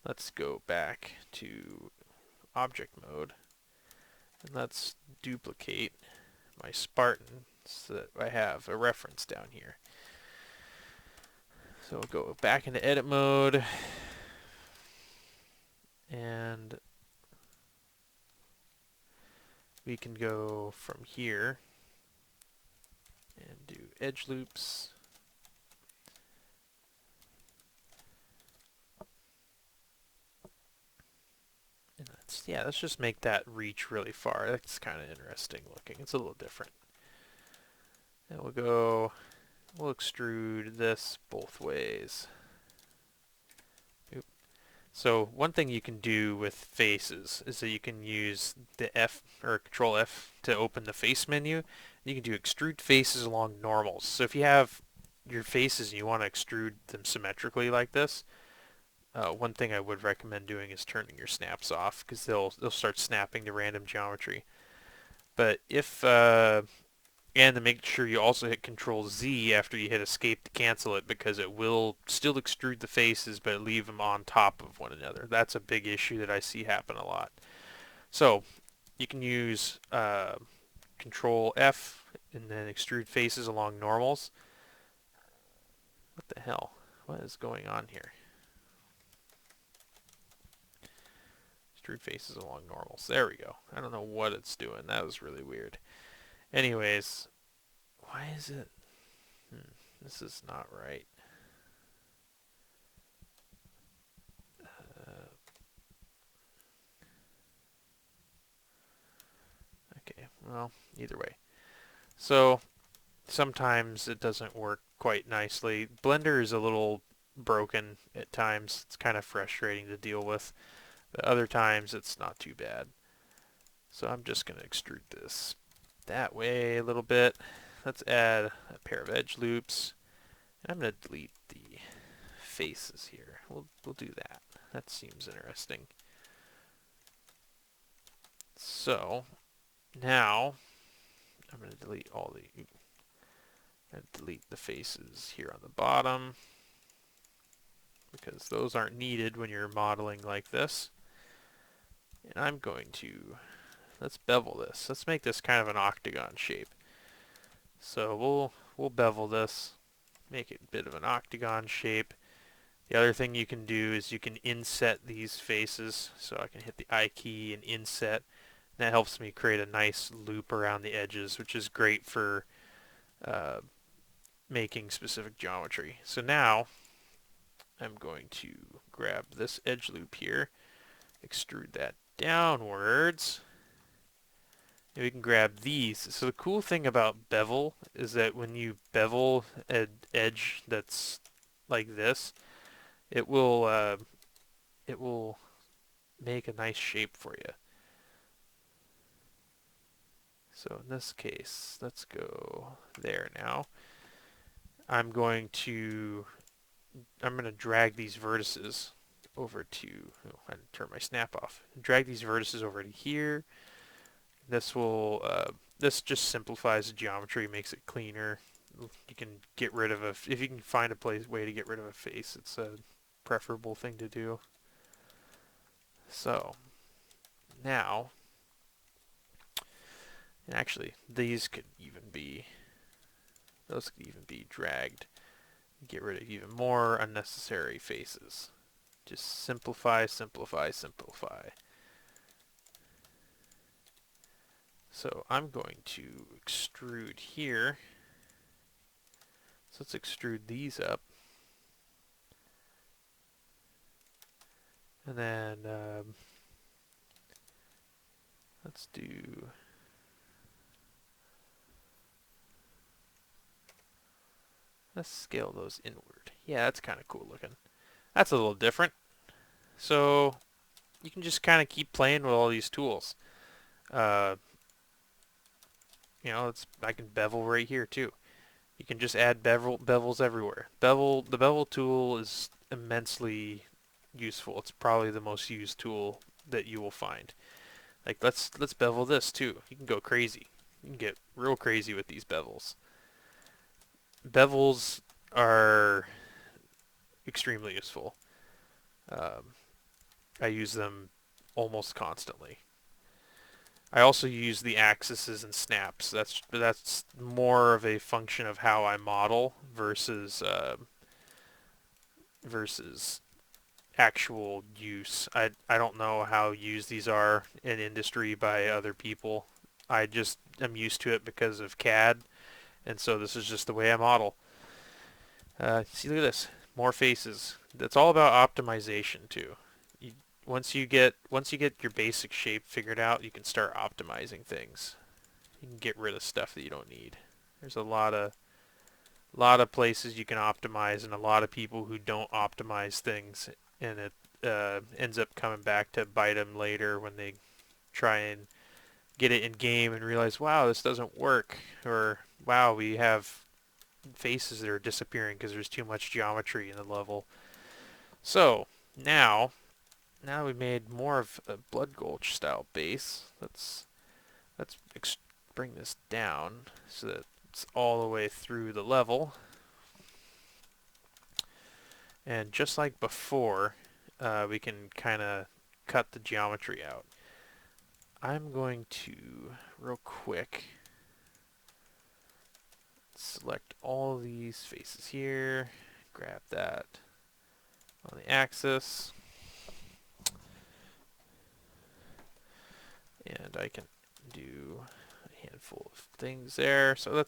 Let's go back to object mode, and let's duplicate my Spartan so that I have a reference down here. So we'll go back into edit mode, and we can go from here and do edge loops. And let's just make that reach really far. That's kind of interesting looking. It's a little different. And we'll extrude this both ways. Oop. So one thing you can do with faces is that you can use the F or Control F to open the face menu. You can do extrude faces along normals. So if you have your faces and you want to extrude them symmetrically like this, one thing I would recommend doing is turning your snaps off, because they'll start snapping to random geometry. But if and to make sure you also hit Control Z after you hit Escape to cancel it, because it will still extrude the faces but leave them on top of one another. That's a big issue that I see happen a lot. So you can use Control F and then extrude faces along normals. What the hell? What is going on here? Extrude faces along normals. There we go. I don't know what it's doing. That was really weird. Anyways, why is it? This is not right. Okay, well, either way. So sometimes it doesn't work quite nicely. Blender is a little broken at times. It's kind of frustrating to deal with. But other times it's not too bad. So I'm just going to extrude this that way a little bit. Let's add a pair of edge loops. I'm going to delete the faces here. We'll do that. That seems interesting. So now I'm going to delete all the delete the faces here on the bottom, because those aren't needed when you're modeling like this. And I'm going to, let's bevel this. Let's make this kind of an octagon shape. So we'll bevel this, make it a bit of an octagon shape. The other thing you can do is you can inset these faces. So I can hit the I key and inset. And that helps me create a nice loop around the edges, which is great for making specific geometry. So now I'm going to grab this edge loop here, extrude that downwards, and we can grab these. So the cool thing about bevel is that when you bevel an edge that's like this, it will make a nice shape for you. So in this case, let's go there now. I'm going to drag these vertices over to, I didn't turn my snap off. Drag these vertices over to here. This will, this just simplifies the geometry, makes it cleaner. You can get rid of if you can find a way to get rid of a face, it's a preferable thing to do. So now And actually, those could even be dragged. Get rid of even more unnecessary faces. Just simplify, simplify, simplify. So I'm going to extrude here. So let's extrude these up. And then let's scale those inward. Yeah, that's kind of cool looking. That's a little different. So you can just kind of keep playing with all these tools. Uh, I can bevel right here too. You can just add bevels everywhere. The bevel tool is immensely useful. It's probably the most used tool that you will find. Like let's bevel this too. You can go crazy. You can get real crazy with these bevels. Bevels are extremely useful. Um, I use them almost constantly. I also use the axes and snaps. That's more of a function of how I model versus actual use. I don't know how used these are in industry by other people. I just am used to it because of CAD, and so this is just the way I model. See, look at this. More faces. That's all about optimization too. You, once you get your basic shape figured out, you can start optimizing things. You can get rid of stuff that you don't need. There's a lot of places you can optimize, and a lot of people who don't optimize things, and it ends up coming back to bite them later when they try and get it in game and realize, wow, this doesn't work, or wow, we have faces that are disappearing because there's too much geometry in the level. So now we made more of a Blood Gulch style base. Let's bring this down so that it's all the way through the level. And just like before, we can kind of cut the geometry out. I'm going to, real quick, select all these faces here, grab that on the axis, and I can do a handful of things there. So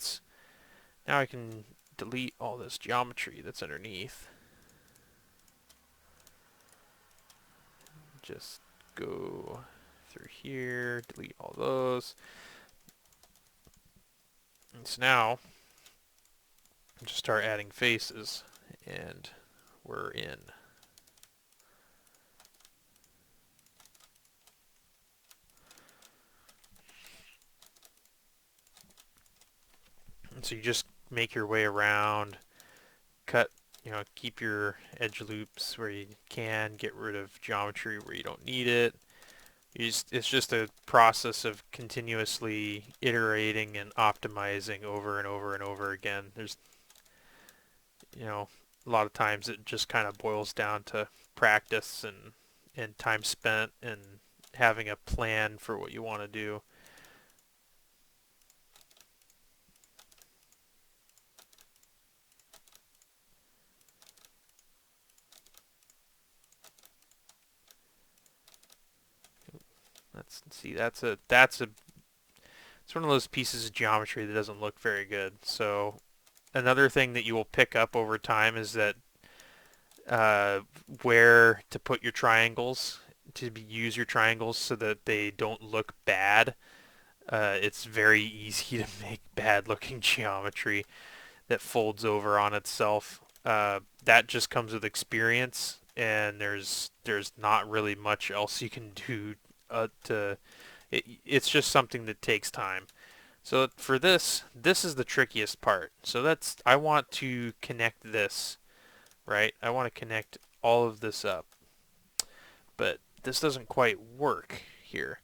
now I can delete all this geometry that's underneath. Just go through here, delete all those. And so now, just start adding faces, and we're in. And so you just make your way around, cut, keep your edge loops where you can, get rid of geometry where you don't need it. It's just a process of continuously iterating and optimizing over and over and over again. There's, a lot of times it just kind of boils down to practice and time spent and having a plan for what you want to do. Let's see. It's one of those pieces of geometry that doesn't look very good. So another thing that you will pick up over time is that uh, where to put your triangles, use your triangles so that they don't look bad. It's very easy to make bad looking geometry that folds over on itself. That just comes with experience, and there's not really much else you can do it's just something that takes time. So for this is the trickiest part. So I want to connect this, right? I want to connect all of this up, but this doesn't quite work here.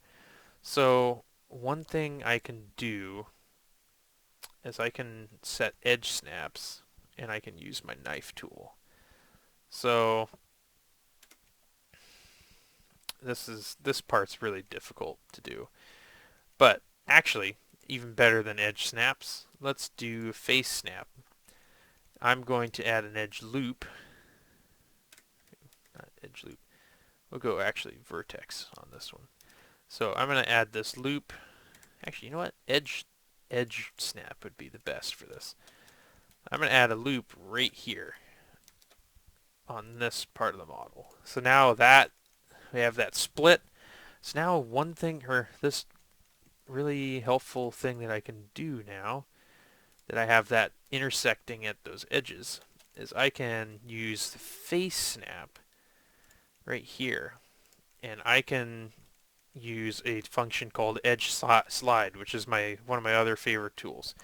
So one thing I can do is I can set edge snaps, and I can use my knife tool. So this part's really difficult to do. But actually, even better than edge snaps. Let's do face snap. I'm going to add an edge loop. Not edge loop. We'll go actually vertex on this one. So I'm going to add this loop. Actually, you know what? Edge snap would be the best for this. I'm going to add a loop right here on this part of the model. So now that we have that split. So now one thing, or this really helpful thing that I can do now that I have that intersecting at those edges is I can use the face snap right here, and I can use a function called edge slide, which is one of my other favorite tools.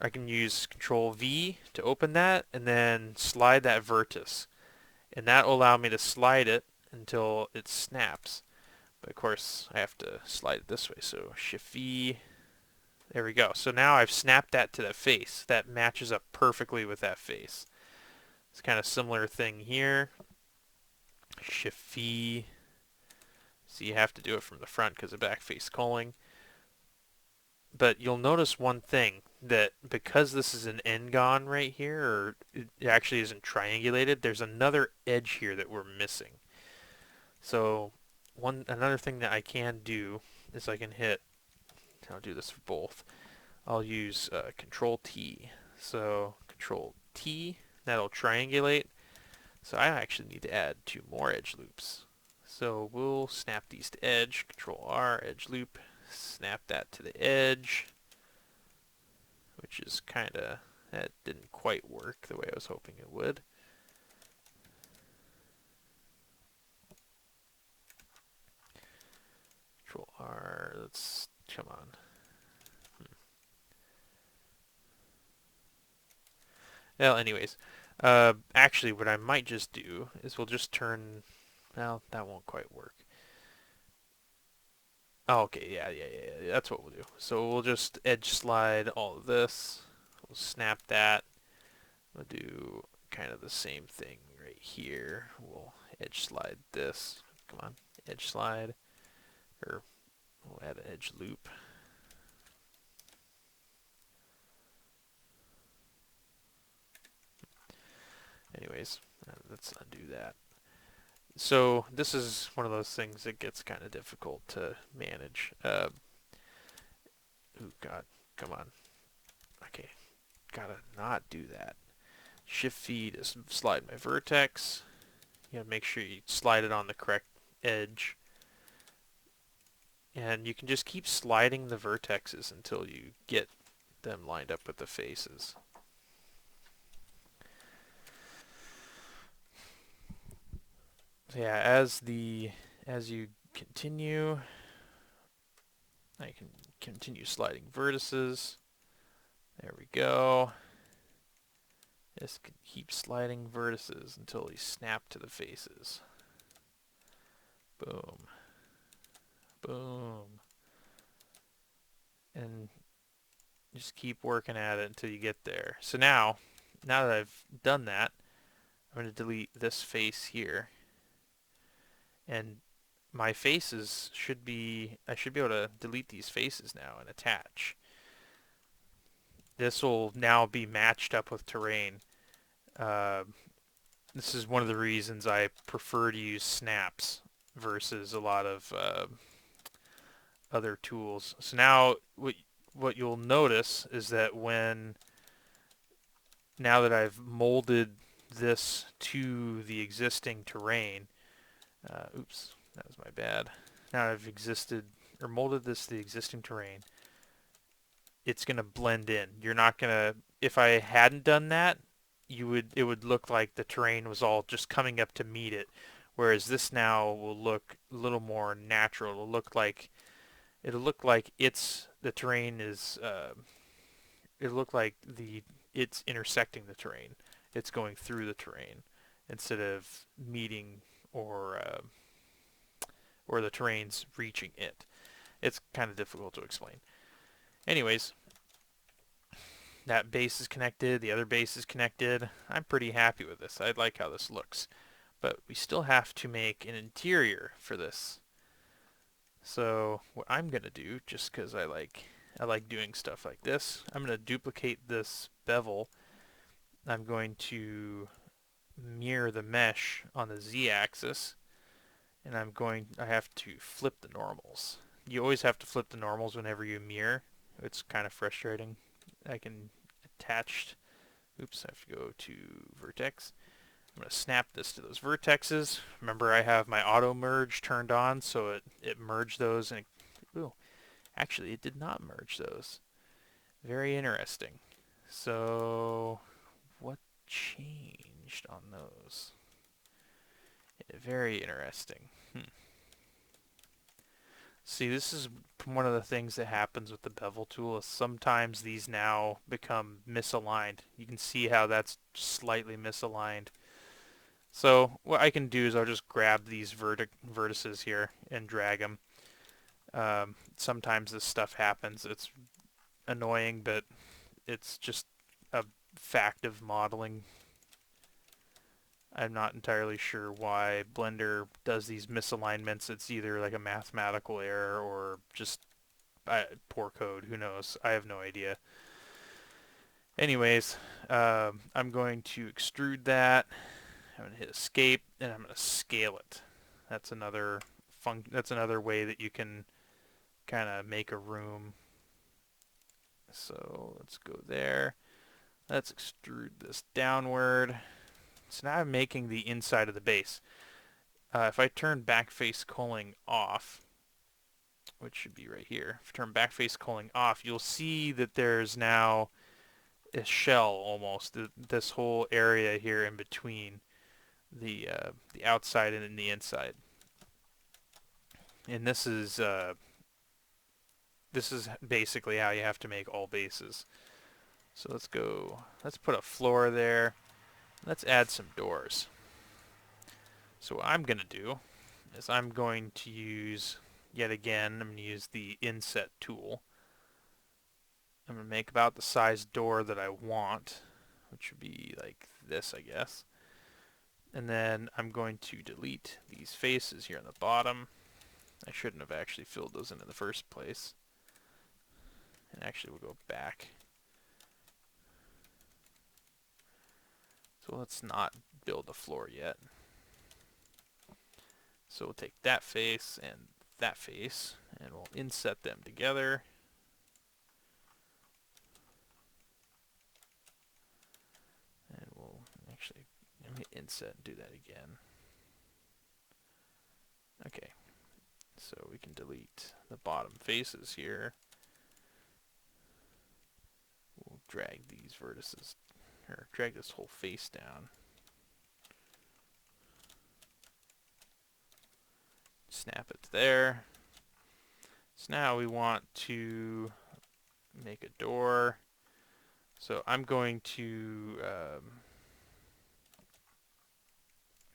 I can use Control V to open that and then slide that vertex, and that will allow me to slide it until it snaps. But of course I have to slide it this way, so Shift V. There we go. So now I've snapped that to that face. That matches up perfectly with that face. It's kind of similar thing here. Shift V. So you have to do it from the front because of back face culling. But you'll notice one thing, that because this is an n-gon right here, or it actually isn't triangulated, there's another edge here that we're missing. So another thing that I can do is I can hit, I'll do this for both. I'll use Control T. So Control T, that'll triangulate. So I actually need to add 2 more edge loops. So we'll snap these to edge, Control R, edge loop, snap that to the edge, which is that didn't quite work the way I was hoping it would. Control R, come on. Well, anyways, actually what I might just do is we'll just turn, well, that won't quite work. Oh, okay, yeah, that's what we'll do. So we'll just edge slide all of this. We'll snap that. We'll do kind of the same thing right here. We'll edge slide this. Come on, edge slide. Or we'll add an edge loop. Anyways, let's undo that. So this is one of those things that gets kind of difficult to manage. Oh God, come on. Okay, gotta not do that. Shift V to slide my vertex. You gotta make sure you slide it on the correct edge. And you can just keep sliding the vertexes until you get them lined up with the faces. So yeah, as you continue, I can continue sliding vertices. There we go. Just keep sliding vertices until they snap to the faces. Boom. Boom. And just keep working at it until you get there. So now that I've done that, I'm going to delete this face here. And my faces I should be able to delete these faces now and attach. This will now be matched up with terrain. This is one of the reasons I prefer to use snaps versus a lot of other tools. So now what you'll notice is that now that I've molded this to the existing terrain, oops, that was my bad. Now I've molded this to the existing terrain, it's going to blend in. You're not going to, if I hadn't done that, it would look like the terrain was all just coming up to meet it, whereas this now will look a little more natural. It'll look like the terrain is it'll look like it's intersecting the terrain. It's going through the terrain instead of meeting or the terrain's reaching it. It's kind of difficult to explain. Anyways, that base is connected, the other base is connected. I'm pretty happy with this. I like how this looks. But we still have to make an interior for this. So what I'm going to do, just because I like I like doing stuff like this. I'm going to duplicate this bevel. I'm going to mirror the mesh on the z-axis, and I have to flip the normals. You always have to flip the normals whenever you mirror. It's kind of frustrating. I can attach, oops, I have to go to vertex. I'm going to snap this to those vertexes. Remember, I have my auto merge turned on, so it merged those, and ooh, actually it did not merge those. Very interesting. So what changed on those? Yeah, very interesting. See, this is one of the things that happens with the bevel tool is sometimes these now become misaligned. You can see how that's slightly misaligned. So what I can do is I'll just grab these vertices here and drag them. Sometimes this stuff happens. It's annoying, but it's just a fact of modeling. I'm not entirely sure why Blender does these misalignments. It's either like a mathematical error or just poor code. Who knows? I have no idea. Anyways, I'm going to extrude that. I'm going to hit escape, and I'm going to scale it. That's another That's another way that you can kind of make a room. So let's go there. Let's extrude this downward. So now I'm making the inside of the base. If I turn backface culling off, which should be right here, if I turn backface culling off, you'll see that there's now a shell almost. This whole area here in between the outside and the inside. And this is basically how you have to make all bases. So let's put a floor there. Let's add some doors. So what I'm going to do is I'm going to use, yet again, I'm going to use the Inset tool. I'm going to make about the size door that I want, which would be like this, I guess. And then I'm going to delete these faces here on the bottom. I shouldn't have actually filled those in the first place. And actually we'll go back. So let's not build the floor yet. So we'll take that face, and we'll inset them together. And we'll actually, let me inset and do that again. Okay, so we can delete the bottom faces here. We'll drag these vertices, or drag this whole face down. Snap it there. So now we want to make a door. So I'm going to,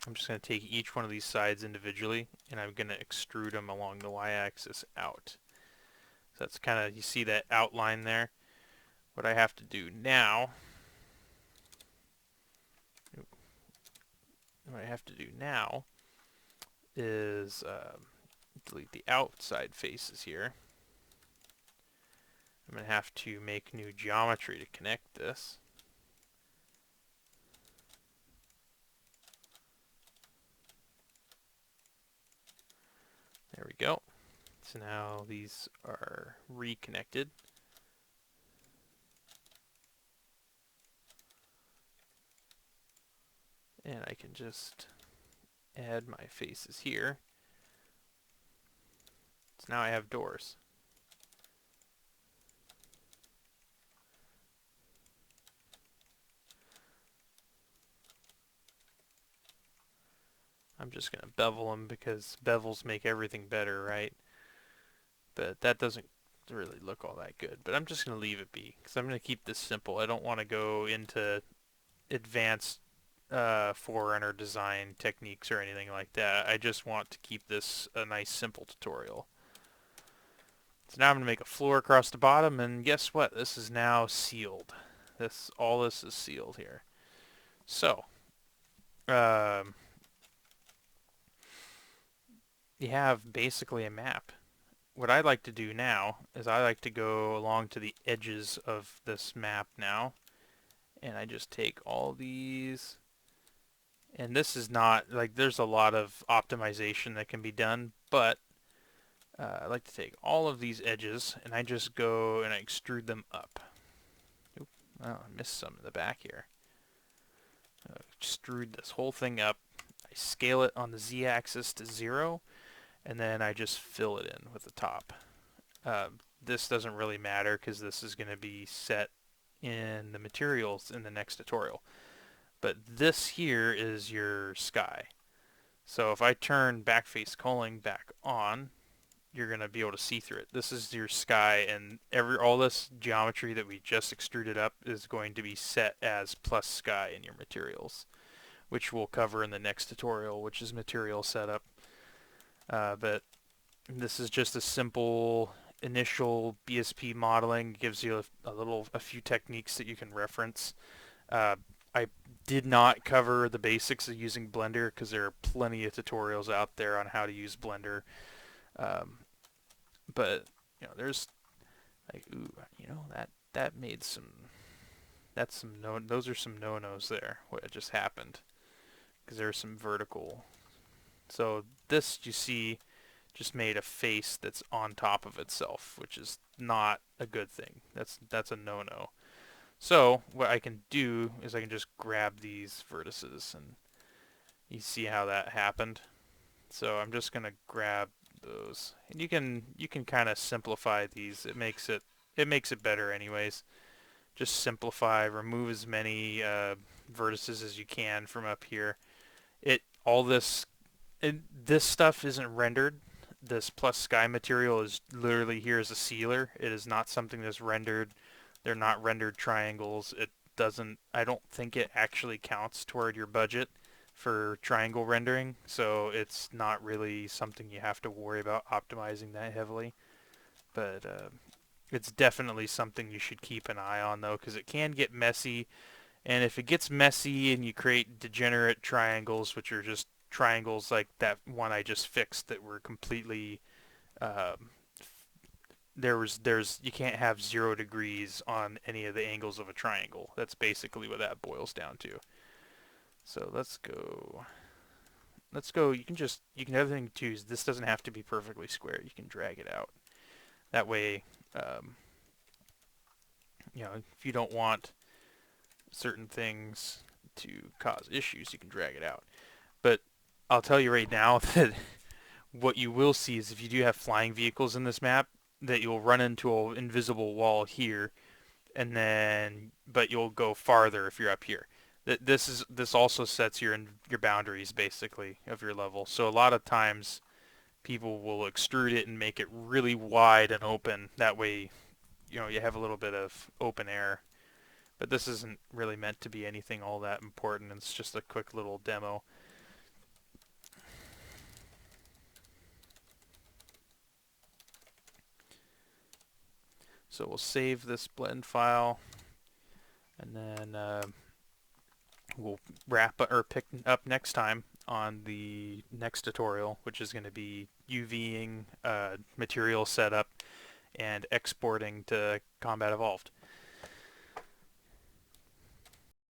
I'm just going to take each one of these sides individually, and I'm going to extrude them along the y-axis out. So that's kind of, you see that outline there? What I have to do now, is delete the outside faces here. I'm going to have to make new geometry to connect this. There we go. So now these are reconnected. And I can just add my faces here. So now I have doors. I'm just going to bevel them because bevels make everything better, right? But that doesn't really look all that good. But I'm just going to leave it be because I'm going to keep this simple. I don't want to go into advanced Forerunner design techniques or anything like that. I just want to keep this a nice simple tutorial. So now I'm going to make a floor across the bottom, and guess what? This is now sealed. All this is sealed here. So, you have basically a map. what I like to do now is I like to go along to the edges of this map now, and I just take all these, and this is not, like, there's a lot of optimization that can be done, but I like to take all of these edges, and I just go and I extrude them up. Oop, well, I missed some in the back here. Extrude this whole thing up. I scale it on the z-axis to 0, and then I just fill it in with the top. This doesn't really matter because this is going to be set in the materials in the next tutorial. But this here is your sky. So if I turn backface culling back on, you're going to be able to see through it. This is your sky, and all this geometry that we just extruded up is going to be set as plus sky in your materials, which we'll cover in the next tutorial, which is material setup. But this is just a simple initial BSP modeling. It gives you a few techniques that you can reference. I did not cover the basics of using Blender because there are plenty of tutorials out there on how to use Blender. But there's like, ooh, that made some. That's some no. Those are some no-nos there. What just happened? Because there's some vertical. So this you see just made a face that's on top of itself, which is not a good thing. That's a no-no. So what I can do is I can just grab these vertices, and you see how that happened. So I'm just gonna grab those, and you can kind of simplify these. It makes it better anyways. Just simplify, remove as many vertices as you can from up here. All this this stuff isn't rendered. This plus sky material is literally here as a sealer. It is not something that's rendered. They're not rendered triangles. It doesn't. I don't think it actually counts toward your budget for triangle rendering, so it's not really something you have to worry about optimizing that heavily. But it's definitely something you should keep an eye on, though, because it can get messy. And if it gets messy and you create degenerate triangles, which are just triangles like that one I just fixed that were completely there's you can't have 0 degrees on any of the angles of a triangle. That's basically what that boils down to. So let's go. You can have everything too. This doesn't have to be perfectly square. You can drag it out. That way, um, if you don't want certain things to cause issues, you can drag it out. But I'll tell you right now that what you will see is if you do have flying vehicles in this map, that you'll run into an invisible wall here, and then but you'll go farther if you're up here. This also sets your boundaries basically of your level. So a lot of times people will extrude it and make it really wide and open. That way, you have a little bit of open air. But this isn't really meant to be anything all that important. It's just a quick little demo. So we'll save this blend file, and then we'll pick up next time on the next tutorial, which is going to be UVing material setup and exporting to Combat Evolved.